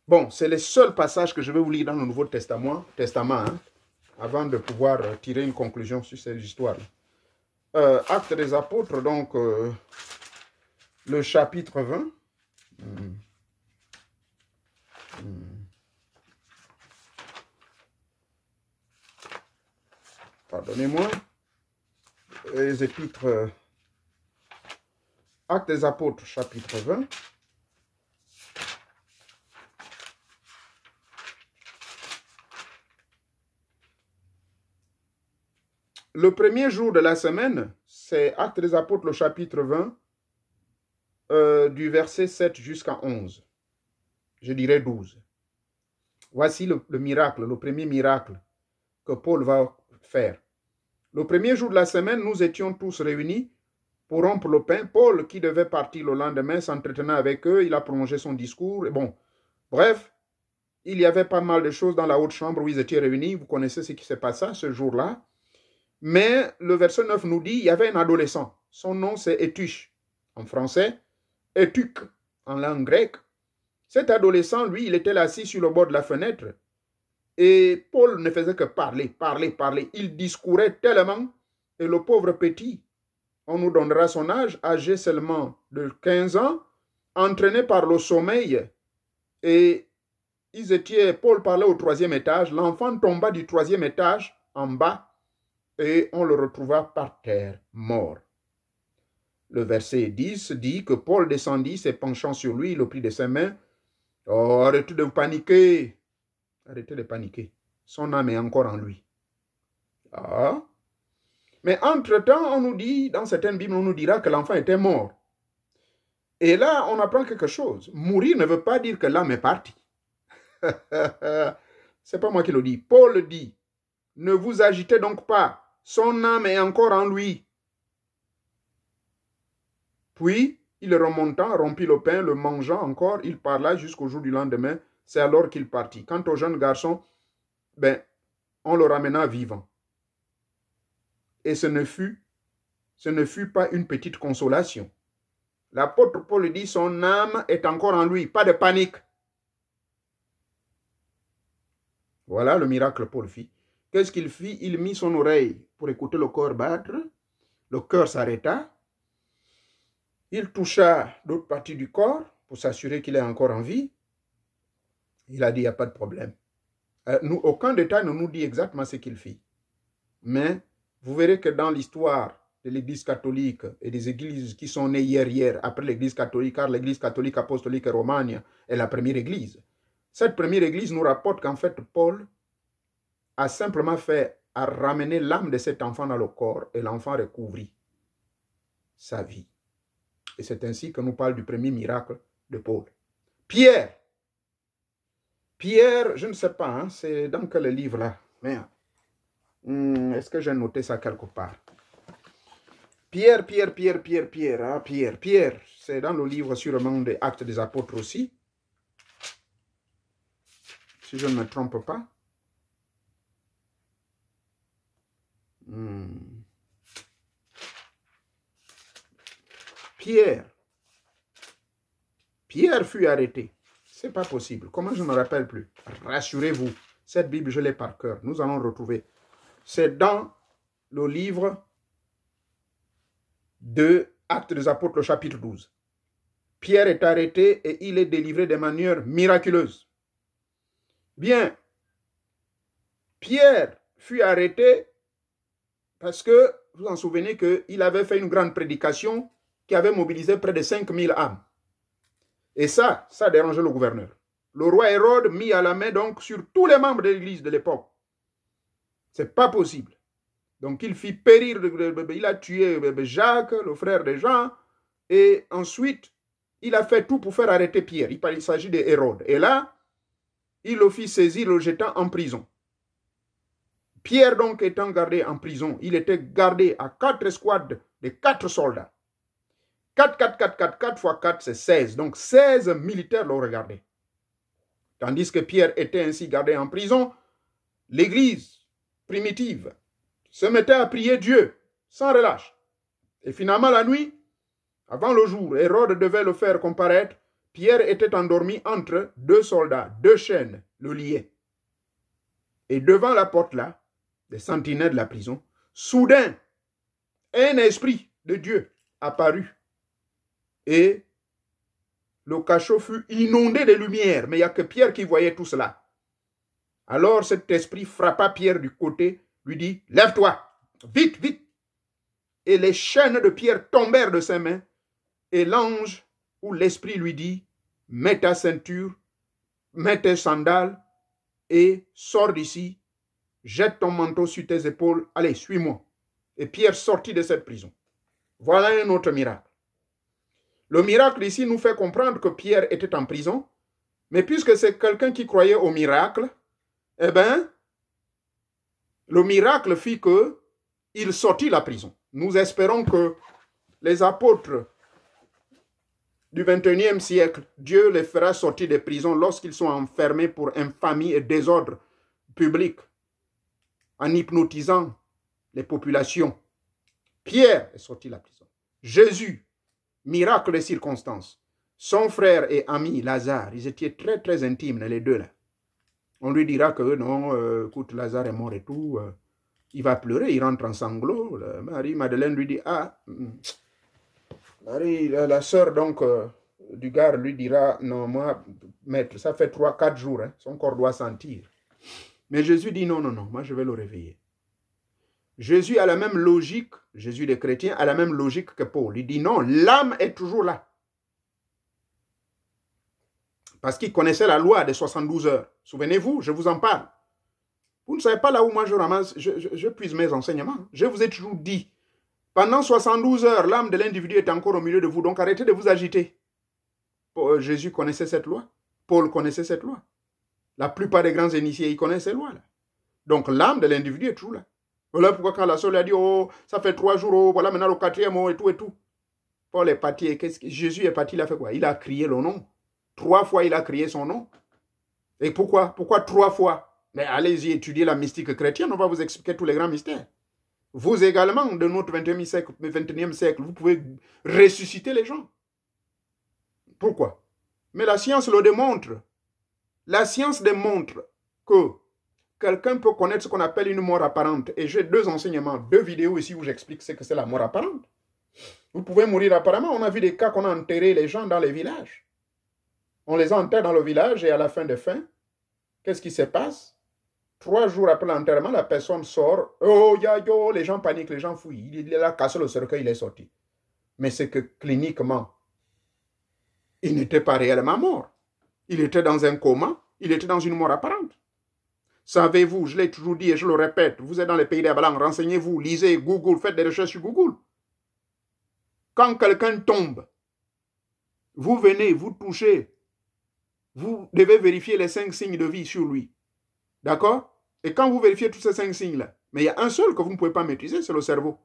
Bon, c'est le seul passage que je vais vous lire dans le Nouveau Testament, avant de pouvoir tirer une conclusion sur cette histoire. Actes des Apôtres, donc, le chapitre 20. Pardonnez-moi. Les épîtres. Actes des Apôtres, chapitre 20. le premier jour de la semaine, c'est Actes des Apôtres, le chapitre 20, du verset 7 jusqu'à 11. Je dirais 12. Voici le miracle, le premier miracle que Paul va faire. Le premier jour de la semaine, nous étions tous réunis pour rompre le pain. Paul, qui devait partir le lendemain, s'entretenait avec eux. Il a prolongé son discours. Et bon, bref, il y avait pas mal de choses dans la haute chambre où ils étaient réunis. Vous connaissez ce qui s'est passé ce jour-là. Mais le verset 9 nous dit, il y avait un adolescent. Son nom, c'est Étuche, en français. Étuc, en langue grecque. Cet adolescent, lui, il était assis sur le bord de la fenêtre. Et Paul ne faisait que parler. Il discourait tellement. Et le pauvre petit, on nous donnera son âge, âgé seulement de 15 ans, entraîné par le sommeil. Et Paul parlait au 3e étage. L'enfant tomba du 3e étage en bas. Et on le retrouva par terre, mort. Le verset 10 dit que Paul descendit, se penchant sur lui, il le prit de ses mains. Oh, arrêtez de paniquer. Arrêtez de paniquer. Son âme est encore en lui. Ah. Mais entre-temps, on nous dit, dans certaines Bibles, on nous dira que l'enfant était mort. Et là, on apprend quelque chose. Mourir ne veut pas dire que l'âme est partie. C'est pas moi qui le dis. Paul dit, ne vous agitez donc pas. Son âme est encore en lui. Puis, il remontant, rompit le pain, le mangeant encore, il parla jusqu'au jour du lendemain. C'est alors qu'il partit. Quant au jeune garçon, on le ramena vivant. Et ce ne fut pas une petite consolation. L'apôtre Paul dit, son âme est encore en lui. Pas de panique. Voilà le miracle Paul fit. Qu'est-ce qu'il fit? Il mit son oreille pour écouter le cœur battre. Le cœur s'arrêta. Il toucha d'autres parties du corps pour s'assurer qu'il est encore en vie. Il a dit, il n'y a pas de problème. Aucun détail ne nous dit exactement ce qu'il fit. Mais vous verrez que dans l'histoire de l'Église catholique et des églises qui sont nées hier, après l'Église catholique, car l'Église catholique apostolique romaine est la première église. Cette première église nous rapporte qu'en fait, Paul a simplement fait à ramener l'âme de cet enfant dans le corps et l'enfant recouvrit sa vie. Et c'est ainsi que nous parle du premier miracle de Paul. Pierre, je ne sais pas, hein, c'est dans quel livre là? Merde. Est-ce que j'ai noté ça quelque part? Pierre, c'est dans le livre sûrement des Actes des Apôtres aussi. Si je ne me trompe pas. Pierre fut arrêté. C'est pas possible. Comment je ne me rappelle plus? Rassurez-vous, cette Bible, je l'ai par cœur. Nous allons retrouver. C'est dans le livre de Actes des Apôtres, chapitre 12. Pierre est arrêté et il est délivré de manière miraculeuse. Bien, Pierre fut arrêté parce que, vous en souvenez qu'il avait fait une grande prédication qui avait mobilisé près de 5000 âmes. Et ça dérangeait le gouverneur. Le roi Hérode mit à la main donc sur tous les membres de l'église de l'époque. C'est pas possible. Donc il fit périr, il a tué Jacques, le frère de Jean, et ensuite il a fait tout pour faire arrêter Pierre. Il s'agit de Hérode. Et là, il le fit saisir, le jetant en prison. Pierre donc étant gardé en prison, il était gardé à 4 escouades de 4 soldats. 4 fois 4, c'est 16. Donc 16 militaires l'ont regardé. Tandis que Pierre était ainsi gardé en prison, l'église primitive se mettait à prier Dieu sans relâche. Et finalement, la nuit, avant le jour, Hérode devait le faire comparaître. Pierre était endormi entre 2 soldats, 2 chaînes le liaient. Et devant la porte là, des sentinelles de la prison, soudain, un esprit de Dieu apparut. Et le cachot fut inondé de lumière, mais il n'y a que Pierre qui voyait tout cela. Alors cet esprit frappa Pierre du côté, lui dit, lève-toi, vite, vite. Et les chaînes de Pierre tombèrent de ses mains, et l'ange ou l'esprit lui dit, mets ta ceinture, mets tes sandales, et sors d'ici, jette ton manteau sur tes épaules, allez, suis-moi. Et Pierre sortit de cette prison. Voilà un autre miracle. Le miracle ici nous fait comprendre que Pierre était en prison, mais puisque c'est quelqu'un qui croyait au miracle, eh bien, le miracle fit qu'il sortit de la prison. Nous espérons que les apôtres du 21e siècle, Dieu les fera sortir des prisons lorsqu'ils sont enfermés pour infamie et désordre public, en hypnotisant les populations. Pierre est sorti de la prison. Jésus, miracle des circonstances. Son frère et ami Lazare, ils étaient très très intimes, les deux là. On lui dira que non, écoute, Lazare est mort et tout. Il va pleurer, il rentre en sanglots. Marie-Madeleine lui dit, ah, Marie, la sœur donc du gars lui dira, non, moi, maître, ça fait 3-4 jours, hein, son corps doit sentir. Mais Jésus dit, non, non, non, moi je vais le réveiller. Jésus a la même logique, Jésus des chrétiens a la même logique que Paul. Il dit non, l'âme est toujours là. Parce qu'il connaissait la loi des 72 heures. Souvenez-vous, je vous en parle. Vous ne savez pas là où moi je ramasse, je puise mes enseignements. Je vous ai toujours dit, pendant 72 heures, l'âme de l'individu est encore au milieu de vous, donc arrêtez de vous agiter. Jésus connaissait cette loi. Paul connaissait cette loi. La plupart des grands initiés, ils connaissent ces lois-là. Donc l'âme de l'individu est toujours là. Voilà pourquoi quand la sœur lui a dit, oh, ça fait 3 jours, oh, voilà maintenant le 4e, oh, et tout, et tout. Paul est parti, Jésus est parti, il a fait quoi? Il a crié le nom. 3 fois, il a crié son nom. Et pourquoi? Pourquoi 3 fois? Mais allez-y étudier la mystique chrétienne, on va vous expliquer tous les grands mystères. Vous également, de notre 21e siècle, vous pouvez ressusciter les gens. Pourquoi? Mais la science le démontre. La science démontre que quelqu'un peut connaître ce qu'on appelle une mort apparente. Et j'ai 2 enseignements, 2 vidéos ici où j'explique ce que c'est la mort apparente. Vous pouvez mourir apparemment. On a vu des cas qu'on a enterré les gens dans les villages. On les enterre dans le village et à la fin de fin, qu'est-ce qui se passe? 3 jours après l'enterrement, la personne sort. Oh, yo, les gens paniquent, les gens fouillent. Il a cassé le cercueil, il est sorti. Mais c'est que cliniquement, il n'était pas réellement mort. Il était dans un coma, il était dans une mort apparente. Savez-vous, je l'ai toujours dit et je le répète, vous êtes dans les pays des Blancs, renseignez-vous, lisez Google, faites des recherches sur Google. Quand quelqu'un tombe, vous venez, vous touchez, vous devez vérifier les 5 signes de vie sur lui. D'accord? Et quand vous vérifiez tous ces 5 signes-là, mais il y a un seul que vous ne pouvez pas maîtriser, c'est le cerveau.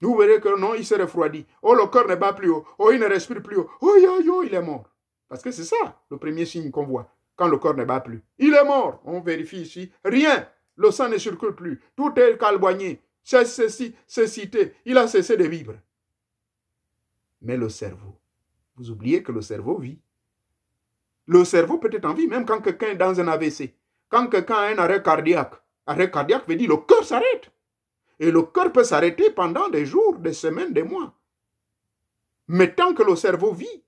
Vous verrez que non, il s'est refroidi. Oh, le cœur ne bat plus haut. Oh, il ne respire plus haut. Oh, yo, il est mort. Parce que c'est ça, le premier signe qu'on voit. Quand le corps ne bat plus. Il est mort. On vérifie ici. Rien. Le sang ne circule plus. Tout est calboigné. C'est ceci, c'est cité. Il a cessé de vivre. Mais le cerveau, vous oubliez que le cerveau vit. Le cerveau peut être en vie, même quand quelqu'un est dans un AVC. Quand quelqu'un a un arrêt cardiaque veut dire le cœur s'arrête. Et le cœur peut s'arrêter pendant des jours, des semaines, des mois. Mais tant que le cerveau vit,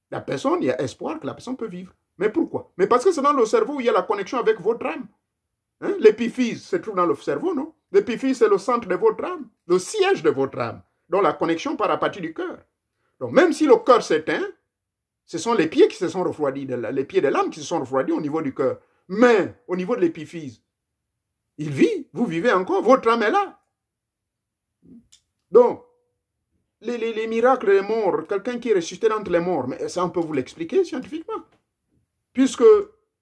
la personne, il y a espoir que la personne peut vivre. Mais pourquoi? Mais parce que c'est dans le cerveau où il y a la connexion avec votre âme. Hein? L'épiphyse se trouve dans le cerveau, non? L'épiphyse, c'est le centre de votre âme, le siège de votre âme, dont la connexion part à partir du cœur. Donc même si le cœur s'éteint, ce sont les pieds qui se sont refroidis, les pieds de l'âme qui se sont refroidis au niveau du cœur. Mais au niveau de l'épiphyse, il vit, vous vivez encore, votre âme est là. Donc, les miracles des morts, quelqu'un qui est ressuscité d'entre les morts, mais ça on peut vous l'expliquer scientifiquement. Puisque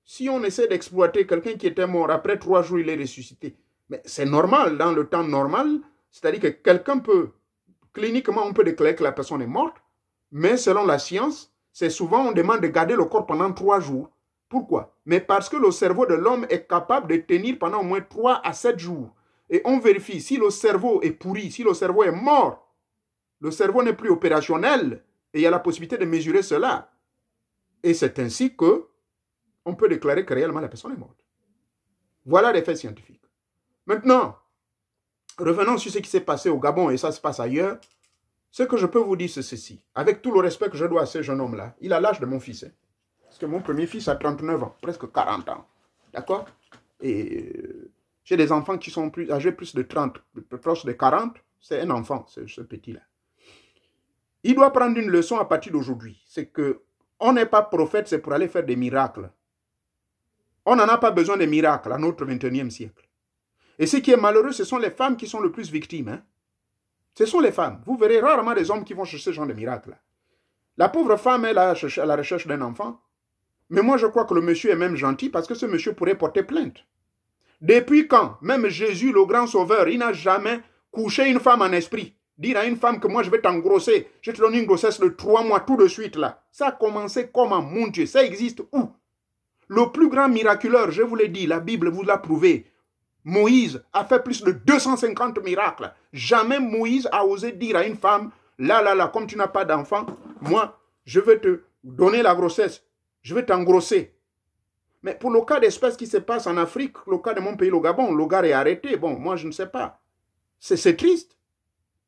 si on essaie d'exploiter quelqu'un qui était mort, après 3 jours il est ressuscité, mais c'est normal, dans le temps normal, c'est-à-dire que quelqu'un peut, cliniquement on peut déclarer que la personne est morte, mais selon la science, c'est souvent on demande de garder le corps pendant 3 jours. Pourquoi? Mais parce que le cerveau de l'homme est capable de tenir pendant au moins 3 à 7 jours. Et on vérifie si le cerveau est pourri, si le cerveau est mort, le cerveau n'est plus opérationnel et il y a la possibilité de mesurer cela. Et c'est ainsi que on peut déclarer que réellement la personne est morte. Voilà les faits scientifiques. Maintenant, revenons sur ce qui s'est passé au Gabon et ça se passe ailleurs. Ce que je peux vous dire, c'est ceci. Avec tout le respect que je dois à ce jeune homme-là, il a l'âge de mon fils. Hein. Parce que mon premier fils a 39 ans, presque 40 ans. D'accord? Et j'ai des enfants qui sont âgés plus de 30, proches de 40. C'est un enfant, ce petit-là. Il doit prendre une leçon à partir d'aujourd'hui. C'est qu'on n'est pas prophète, c'est pour aller faire des miracles. On n'en a pas besoin de miracles à notre 21e siècle. Et ce qui est malheureux, ce sont les femmes qui sont le plus victimes. Hein. Ce sont les femmes. Vous verrez rarement des hommes qui vont chercher ce genre de miracle. La pauvre femme est là à la recherche d'un enfant. Mais moi, je crois que le monsieur est même gentil parce que ce monsieur pourrait porter plainte. Depuis quand, même Jésus, le grand sauveur, il n'a jamais couché une femme en esprit. Dire à une femme que moi, je vais t'engrosser. Je te donne une grossesse de 3 mois tout de suite là. Ça a commencé comment, mon Dieu? Ça existe où? Le plus grand miraculeur, je vous l'ai dit, la Bible vous l'a prouvé. Moïse a fait plus de 250 miracles. Jamais Moïse a osé dire à une femme, là, comme tu n'as pas d'enfant, moi, je vais te donner la grossesse. Je vais t'engrosser. Mais pour le cas d'espèce qui se passe en Afrique, le cas de mon pays, le Gabon, le gars est arrêté. Bon, moi, je ne sais pas. C'est triste.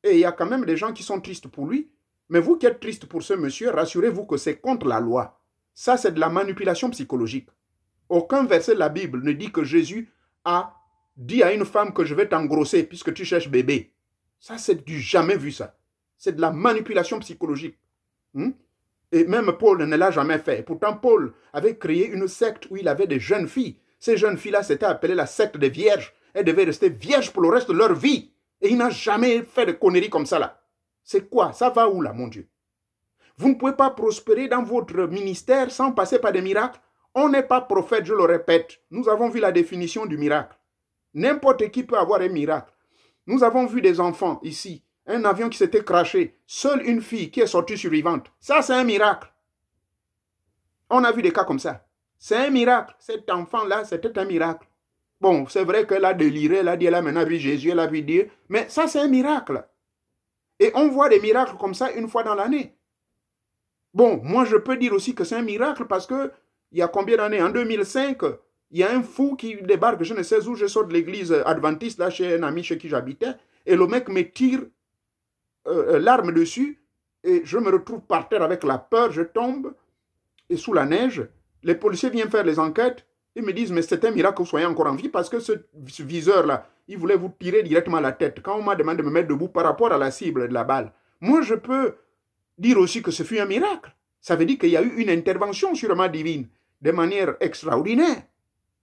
Et il y a quand même des gens qui sont tristes pour lui. Mais vous qui êtes triste pour ce monsieur, rassurez-vous que c'est contre la loi. Ça, c'est de la manipulation psychologique. Aucun verset de la Bible ne dit que Jésus a dit à une femme que je vais t'engrosser puisque tu cherches bébé. Ça, c'est du jamais vu, ça. C'est de la manipulation psychologique. Et même Paul ne l'a jamais fait. Pourtant, Paul avait créé une secte où il avait des jeunes filles. Ces jeunes filles-là, c'était appelé la secte des vierges. Elles devaient rester vierges pour le reste de leur vie. Et il n'a jamais fait de conneries comme ça, là. C'est quoi? Ça va où, là, mon Dieu? Vous ne pouvez pas prospérer dans votre ministère sans passer par des miracles. On n'est pas prophète, je le répète. Nous avons vu la définition du miracle. N'importe qui peut avoir un miracle. Nous avons vu des enfants ici. Un avion qui s'était crashé. Seule une fille qui est sortie survivante. Ça, c'est un miracle. On a vu des cas comme ça. C'est un miracle. Cet enfant-là, c'était un miracle. Bon, c'est vrai qu'elle a déliré. Elle a dit, elle a maintenant vu Jésus. Elle a vu Dieu. Mais ça, c'est un miracle. Et on voit des miracles comme ça une fois dans l'année. Bon, moi, je peux dire aussi que c'est un miracle parce que il y a combien d'années? En 2005, il y a un fou qui débarque, je ne sais où, je sors de l'église adventiste, là, chez un ami chez qui j'habitais, et le mec me tire l'arme dessus, et je me retrouve par terre avec la peur, je tombe, et sous la neige, les policiers viennent faire les enquêtes, ils me disent, mais c'est un miracle que vous soyez encore en vie, parce que ce viseur-là, il voulait vous tirer directement à la tête, quand on m'a demandé de me mettre debout par rapport à la cible de la balle. Moi, je peux dire aussi que ce fut un miracle. Ça veut dire qu'il y a eu une intervention sûrement divine, de manière extraordinaire.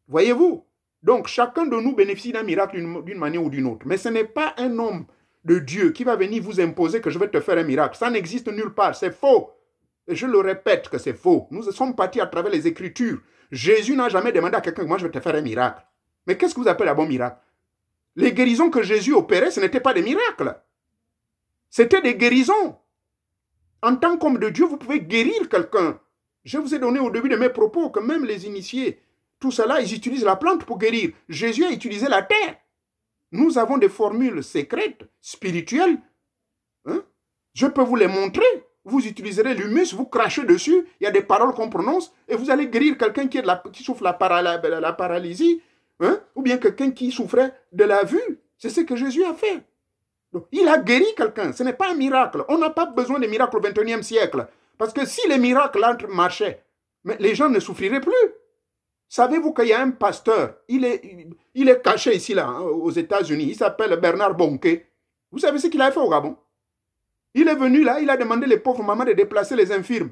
Voyez-vous? Donc, chacun de nous bénéficie d'un miracle d'une manière ou d'une autre. Mais ce n'est pas un homme de Dieu qui va venir vous imposer que je vais te faire un miracle. Ça n'existe nulle part. C'est faux. Et je le répète que c'est faux. Nous sommes partis à travers les Écritures. Jésus n'a jamais demandé à quelqu'un que moi je vais te faire un miracle. Mais qu'est-ce que vous appelez un bon miracle? Les guérisons que Jésus opérait, ce n'étaient pas des miracles. C'était des guérisons. En tant qu'homme de Dieu, vous pouvez guérir quelqu'un. Je vous ai donné au début de mes propos que même les initiés, tout cela, ils utilisent la plante pour guérir. Jésus a utilisé la terre. Nous avons des formules secrètes, spirituelles. Je peux vous les montrer. Vous utiliserez l'humus, vous crachez dessus, il y a des paroles qu'on prononce, et vous allez guérir quelqu'un qui souffre la paralysie, ou bien quelqu'un qui souffrait de la vue. C'est ce que Jésus a fait. Donc, il a guéri quelqu'un. Ce n'est pas un miracle. On n'a pas besoin de miracles au XXIe siècle. Parce que si les miracles marchaient, mais les gens ne souffriraient plus. Savez-vous qu'il y a un pasteur, il est caché ici, là, aux États-Unis. Il s'appelle Bernard Bonquet. Vous savez ce qu'il a fait au Gabon? Il est venu là, il a demandé les pauvres mamans de déplacer les infirmes.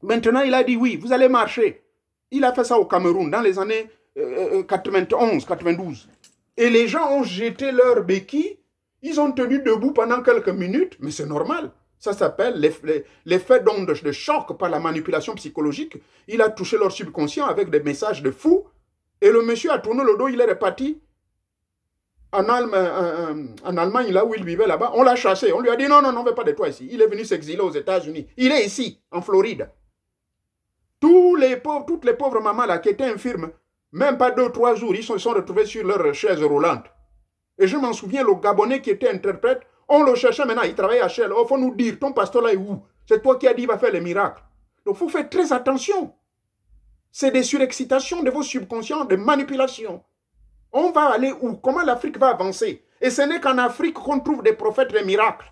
Maintenant, il a dit oui, vous allez marcher. Il a fait ça au Cameroun dans les années 91, 92. Et les gens ont jeté leurs béquilles, ils ont tenu debout pendant quelques minutes, mais c'est normal. Ça s'appelle l'effet d'onde de choc par la manipulation psychologique. Il a touché leur subconscient avec des messages de fou, et le monsieur a tourné le dos, il est reparti. En Allemagne, là où il vivait là-bas, on l'a chassé. On lui a dit non, on ne veut pas de toi ici. Il est venu s'exiler aux États-Unis. Il est ici, en Floride. Toutes les pauvres mamans là qui étaient infirmes, même pas 2-3 jours, ils se sont retrouvés sur leur chaise roulante. Et je m'en souviens, le Gabonais qui était interprète, on le cherchait maintenant, il travaillait à Shell. Il faut nous dire, ton pasteur là est où? C'est toi qui as dit qu'il va faire les miracles. Donc il faut faire très attention. C'est des surexcitations de vos subconscients, des manipulations. On va aller où? Comment l'Afrique va avancer? Et ce n'est qu'en Afrique qu'on trouve des prophètes des miracles.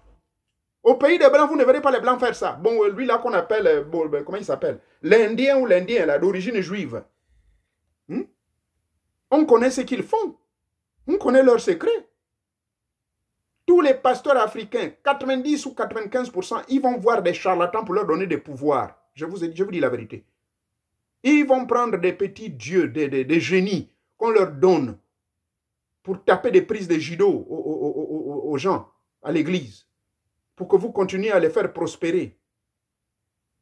Au pays des Blancs, vous ne verrez pas les Blancs faire ça. Bon, lui là qu'on appelle, comment il s'appelle? L'Indien ou l'Indien là, d'origine juive. On connaît ce qu'ils font. On connaît leurs secrets. Tous les pasteurs africains, 90 ou 95%, ils vont voir des charlatans pour leur donner des pouvoirs. Je vous dis la vérité. Ils vont prendre des petits dieux, des génies qu'on leur donne. pour taper des prises de judo aux gens, à l'église, pour que vous continuiez à les faire prospérer.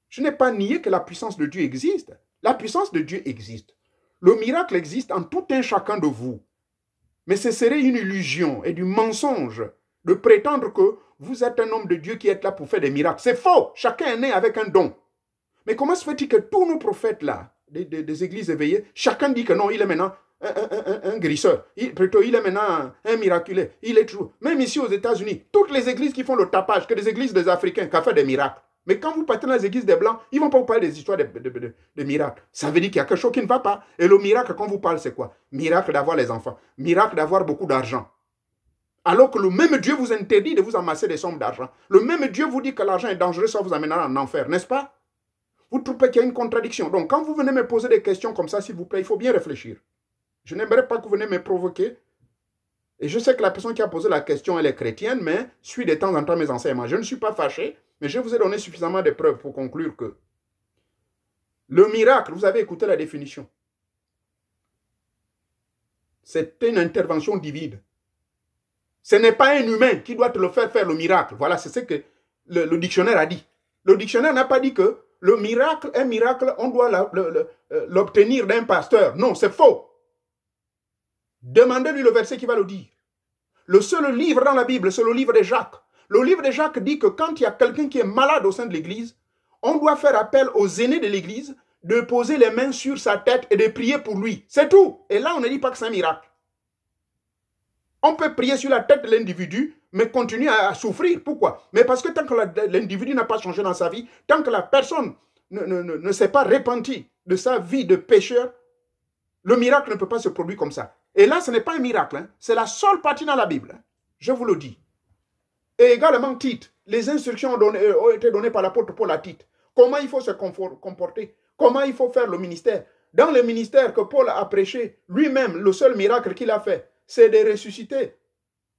Je n'ai pas nié que la puissance de Dieu existe. La puissance de Dieu existe. Le miracle existe en tout un chacun de vous. Mais ce serait une illusion et du mensonge de prétendre que vous êtes un homme de Dieu qui est là pour faire des miracles. C'est faux. Chacun est né avec un don. Mais comment se fait-il que tous nos prophètes là, des églises éveillées, chacun dit que non, il est maintenant un guérisseur. Plutôt, il est maintenant un miraculé. Il est toujours. Même ici aux États-Unis, toutes les églises qui font le tapage, que des églises des Africains qui ont fait des miracles. Mais quand vous partez dans les églises des Blancs, ils ne vont pas vous parler des histoires de miracles. Ça veut dire qu'il y a quelque chose qui ne va pas. Et le miracle, quand vous parlez, c'est quoi? Miracle d'avoir les enfants. Miracle d'avoir beaucoup d'argent. Alors que le même Dieu vous interdit de vous amasser des sommes d'argent. Le même Dieu vous dit que l'argent est dangereux, ça vous amènera en enfer, n'est-ce pas? Vous trouvez qu'il y a une contradiction. Donc, quand vous venez me poser des questions comme ça, s'il vous plaît, il faut bien réfléchir. Je n'aimerais pas que vous venez me provoquer. Et je sais que la personne qui a posé la question, elle est chrétienne, mais suit de temps en temps mes enseignements. Je ne suis pas fâché, mais je vous ai donné suffisamment de preuves pour conclure que le miracle, vous avez écouté la définition. C'est une intervention divine. Ce n'est pas un humain qui doit te le faire le miracle. Voilà, c'est ce que le dictionnaire a dit. Le dictionnaire n'a pas dit que le miracle, un miracle, on doit l'obtenir d'un pasteur. Non, c'est faux. Demandez-lui le verset qui va le dire. Le seul livre dans la Bible, c'est le livre de Jacques. Le livre de Jacques dit que quand il y a quelqu'un qui est malade au sein de l'église, on doit faire appel aux aînés de l'église, de poser les mains sur sa tête et de prier pour lui. C'est tout. Et là, on ne dit pas que c'est un miracle. On peut prier sur la tête de l'individu, mais continuer à souffrir. Pourquoi? Mais parce que tant que l'individu n'a pas changé dans sa vie, tant que la personne ne s'est pas repentie de sa vie de pécheur, le miracle ne peut pas se produire comme ça. Et là, ce n'est pas un miracle. Hein. C'est la seule partie dans la Bible. Hein. Je vous le dis. Et également, Tite. Les instructions ont été données par l'apôtre Paul à Tite. Comment il faut se comporter. Comment il faut faire le ministère. Dans le ministère que Paul a prêché, lui-même, le seul miracle qu'il a fait, c'est de ressusciter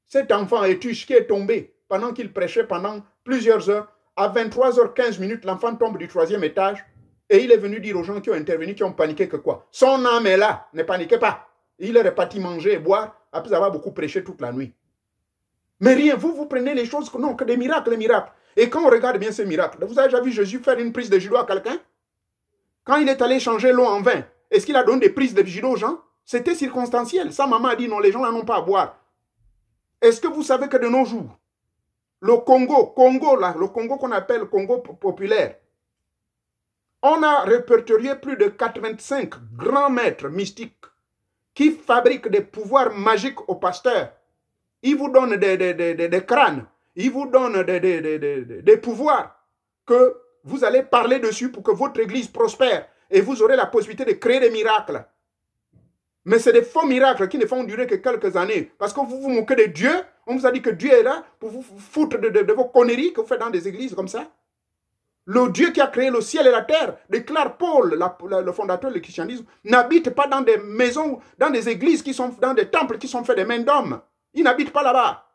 cet enfant étuche qui est tombé pendant qu'il prêchait pendant plusieurs heures. À 23h15, l'enfant tombe du 3e étage et il est venu dire aux gens qui ont intervenu, qui ont paniqué que quoi? Son âme est là, ne paniquez pas. Il est reparti manger et boire après avoir beaucoup prêché toute la nuit. Mais rien, vous prenez les choses, non, que des miracles, les miracles. Et quand on regarde bien ces miracles, vous avez déjà vu Jésus faire une prise de judo à quelqu'un? Quand il est allé changer l'eau en vin, est-ce qu'il a donné des prises de judo aux gens? C'était circonstanciel. Sa maman a dit non, les gens n'en ont pas à boire. Est-ce que vous savez que de nos jours, le Congo qu'on appelle Congo populaire, on a répertorié plus de 85 grands maîtres mystiques qui fabriquent des pouvoirs magiques aux pasteurs. Ils vous donnent des crânes, ils vous donnent des pouvoirs que vous allez parler dessus pour que votre église prospère et vous aurez la possibilité de créer des miracles. Mais c'est des faux miracles qui ne font durer que quelques années. Parce que vous vous moquez de Dieu. On vous a dit que Dieu est là pour vous foutre de vos conneries que vous faites dans des églises comme ça. Le Dieu qui a créé le ciel et la terre, déclare Paul, le fondateur du christianisme, n'habite pas dans des maisons, dans des églises qui sont, dans des temples qui sont faits des mains d'hommes. Il n'habite pas là-bas.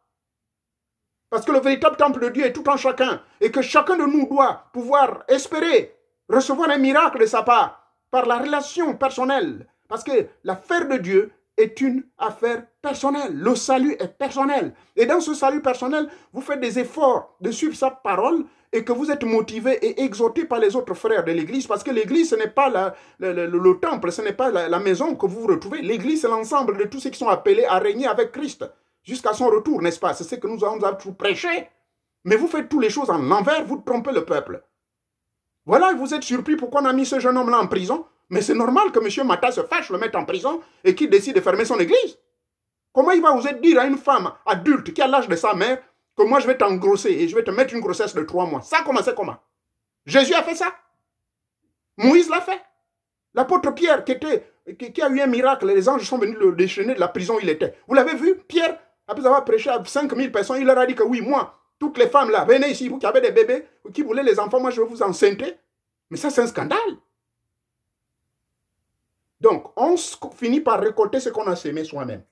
Parce que le véritable temple de Dieu est tout en chacun. Et que chacun de nous doit pouvoir espérer recevoir un miracle de sa part par la relation personnelle. Parce que l'affaire de Dieu est une affaire personnelle. Le salut est personnel. Et dans ce salut personnel, vous faites des efforts de suivre sa parole et que vous êtes motivé et exhorté par les autres frères de l'église. Parce que l'église, ce n'est pas le temple, ce n'est pas la maison que vous vous retrouvez. L'église, c'est l'ensemble de tous ceux qui sont appelés à régner avec Christ jusqu'à son retour, n'est-ce pas? C'est ce que nous avons tout prêché. Mais vous faites toutes les choses en l'envers, vous trompez le peuple. Voilà, vous êtes surpris pourquoi on a mis ce jeune homme-là en prison. Mais c'est normal que M. Mata se fâche, le mette en prison et qu'il décide de fermer son église. Comment il va oser dire à une femme adulte qui a l'âge de sa mère que moi je vais t'engrosser et je vais te mettre une grossesse de 3 mois? Ça a commencé comment? Jésus a fait ça. Moïse l'a fait. L'apôtre Pierre qui a eu un miracle, les anges sont venus le déchaîner de la prison où il était. Vous l'avez vu? Pierre, après avoir prêché à 5000 personnes, il leur a dit que oui, moi, toutes les femmes là, venez ici, vous qui avez des bébés, vous qui voulez les enfants, moi je vais vous enceinter. Mais ça c'est un scandale. Donc, on finit par récolter ce qu'on a semé soi-même.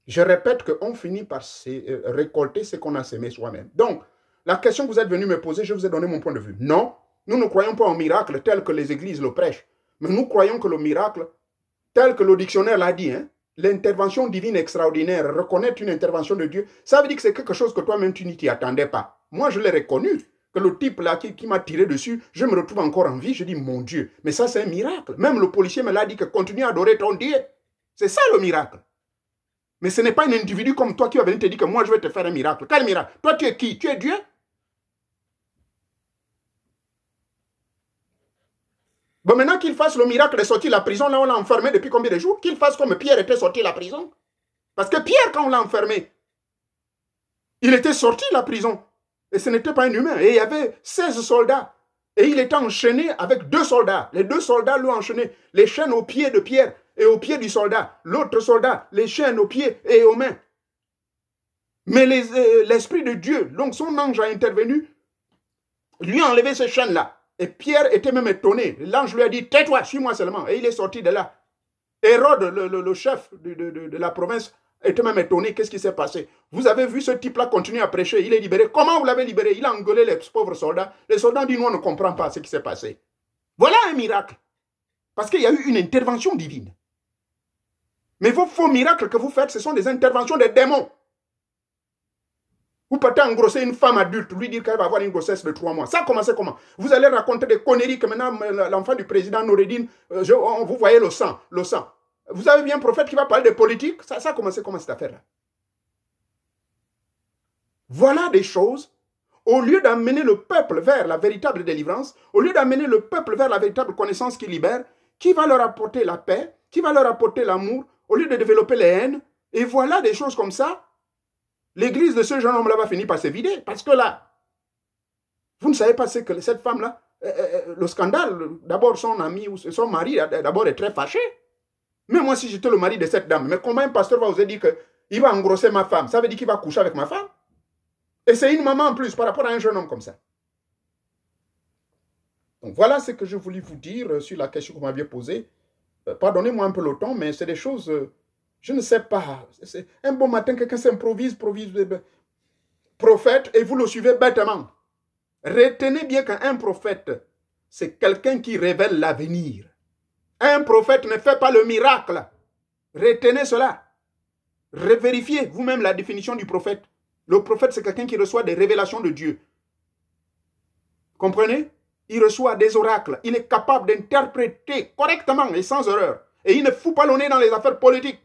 Je répète qu'on finit par récolter ce qu'on a semé soi-même. Donc, la question que vous êtes venu me poser, je vous ai donné mon point de vue. Non, nous ne croyons pas au miracle tel que les églises le prêchent. Mais nous croyons que le miracle tel que le dictionnaire l'a dit, hein, l'intervention divine extraordinaire, reconnaître une intervention de Dieu, ça veut dire que c'est quelque chose que toi-même tu n'y t'y attendais pas. Moi, je l'ai reconnu, que le type là qui m'a tiré dessus, je me retrouve encore en vie, je dis, mon Dieu, mais ça c'est un miracle. Même le policier me l'a dit que continue à adorer ton Dieu. C'est ça le miracle. Mais ce n'est pas un individu comme toi qui va venir te dire que moi je vais te faire un miracle. Quel miracle? Toi tu es qui? Tu es Dieu? Bon, maintenant qu'il fasse le miracle de sortir de la prison, là on l'a enfermé depuis combien de jours? Qu'il fasse comme Pierre était sorti de la prison. Parce que Pierre, quand on l'a enfermé, il était sorti de la prison. Et ce n'était pas un humain. Et il y avait 16 soldats. Et il était enchaîné avec 2 soldats. Les 2 soldats l'ont enchaîné. Les chaînes aux pieds de Pierre et aux pieds du soldat. L'autre soldat, les chaînes aux pieds et aux mains. Mais l'Esprit de Dieu, donc son ange a intervenu, lui a enlevé ces chaînes-là. Et Pierre était même étonné. L'ange lui a dit, tais-toi, suis-moi seulement. Et il est sorti de là. Hérode, le chef de la province, était même étonné. Qu'est-ce qui s'est passé? Vous avez vu ce type-là continuer à prêcher. Il est libéré. Comment vous l'avez libéré? Il a engueulé les pauvres soldats. Les soldats disent, nous, on ne comprend pas ce qui s'est passé. Voilà un miracle. Parce qu'il y a eu une intervention divine. Mais vos faux miracles que vous faites, ce sont des interventions des démons. Vous partez engrosser une femme adulte, lui dire qu'elle va avoir une grossesse de 3 mois. Ça a commencé comment? Vous allez raconter des conneries que maintenant l'enfant du président Noureddin, vous voyez le sang, le sang. Vous avez bien un prophète qui va parler de politique? Ça a commencé comment cette affaire-là? Voilà des choses, au lieu d'amener le peuple vers la véritable délivrance, au lieu d'amener le peuple vers la véritable connaissance qui libère, qui va leur apporter la paix, qui va leur apporter l'amour, au lieu de développer les haines. Et voilà des choses comme ça. L'église de ce jeune homme-là va finir par se vider. Parce que là, vous ne savez pas ce que cette femme-là, le scandale, d'abord son ami ou son mari, d'abord est très fâché. Mais moi, si j'étais le mari de cette dame, mais comment un pasteur va oser dire qu'il va engrosser ma femme? Ça veut dire qu'il va coucher avec ma femme? Et c'est une maman en plus par rapport à un jeune homme comme ça. Donc voilà ce que je voulais vous dire sur la question que vous m'aviez posée. Pardonnez-moi un peu le temps, mais c'est des choses... je ne sais pas. Un bon matin, quelqu'un s'improvise, prophète, et vous le suivez bêtement. Retenez bien qu'un prophète, c'est quelqu'un qui révèle l'avenir. Un prophète ne fait pas le miracle. Retenez cela. Vérifiez vous-même la définition du prophète. Le prophète, c'est quelqu'un qui reçoit des révélations de Dieu. Comprenez? Il reçoit des oracles. Il est capable d'interpréter correctement et sans erreur. Et il ne fout pas le nez dans les affaires politiques.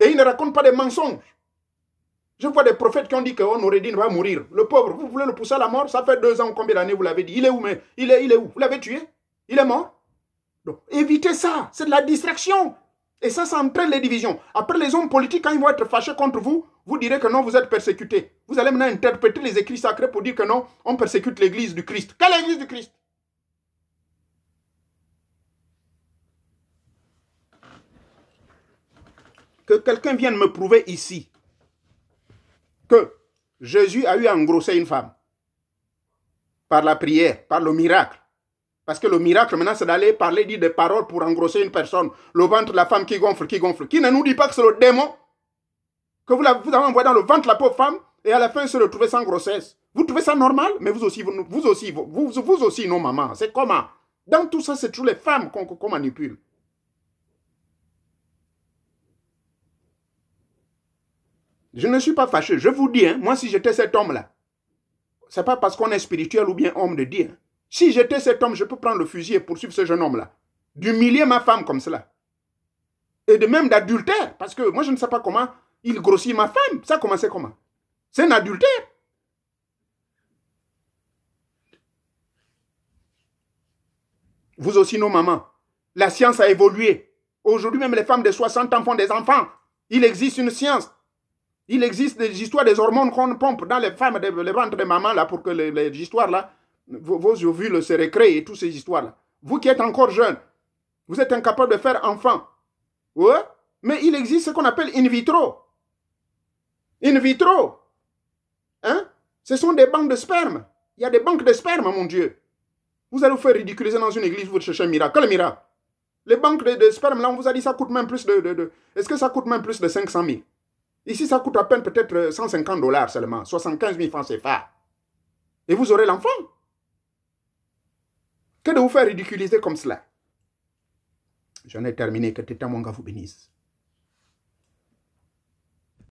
Et il ne raconte pas des mensonges. Je vois des prophètes qui ont dit qu'on aurait dit qu'il va mourir. Le pauvre, vous voulez le pousser à la mort? Ça fait 2 ans, combien d'années vous l'avez dit? Il est où, mais il est où? Vous l'avez tué? Il est mort? Donc, évitez ça. C'est de la distraction. Et ça entraîne les divisions. Après, les hommes politiques, quand ils vont être fâchés contre vous, vous direz que non, vous êtes persécutés. Vous allez maintenant interpréter les écrits sacrés pour dire que non, on persécute l'église du Christ. Quelle église du Christ? Que quelqu'un vienne me prouver ici que Jésus a eu à engrosser une femme par la prière, par le miracle. Parce que le miracle, maintenant, c'est d'aller parler, dire des paroles pour engrosser une personne. Le ventre de la femme qui gonfle, qui gonfle. Qui ne nous dit pas que c'est le démon que vous avez envoyé dans le ventre de la pauvre femme et à la fin se retrouver sans grossesse. Vous trouvez ça normal? Mais vous aussi, non, maman. C'est comment? Dans tout ça, c'est toujours les femmes qu'on manipule. Je ne suis pas fâché. Je vous dis, hein, moi, si j'étais cet homme-là, ce n'est pas parce qu'on est spirituel ou bien homme de Dieu. Hein. Si j'étais cet homme, je peux prendre le fusil et poursuivre ce jeune homme-là. D'humilier ma femme comme cela. Et de même d'adultère. Parce que moi, je ne sais pas comment il grossit ma femme. Ça a commencé comment? C'est un adultère. Vous aussi, nos mamans. La science a évolué. Aujourd'hui, même les femmes de 60 ans font des enfants. Il existe une science. Il existe des histoires des hormones qu'on pompe dans les femmes, les ventres de maman, là, pour que les histoires-là, vos ovules se récréent et toutes ces histoires-là. Vous qui êtes encore jeune, vous êtes incapable de faire enfant. Ouais? Mais il existe ce qu'on appelle in vitro. In vitro. Hein? Ce sont des banques de sperme. Il y a des banques de sperme, mon Dieu. Vous allez vous faire ridiculiser dans une église, vous cherchez un miracle. Quel miracle? Les banques de sperme, là, on vous a dit ça coûte même plus Est-ce que ça coûte même plus de 500 000? Ici, ça coûte à peine peut-être 150 $ seulement, 75 000 francs CFA. Et vous aurez l'enfant. Que de vous faire ridiculiser comme cela? J'en ai terminé. Que Teta Mwanga vous bénisse.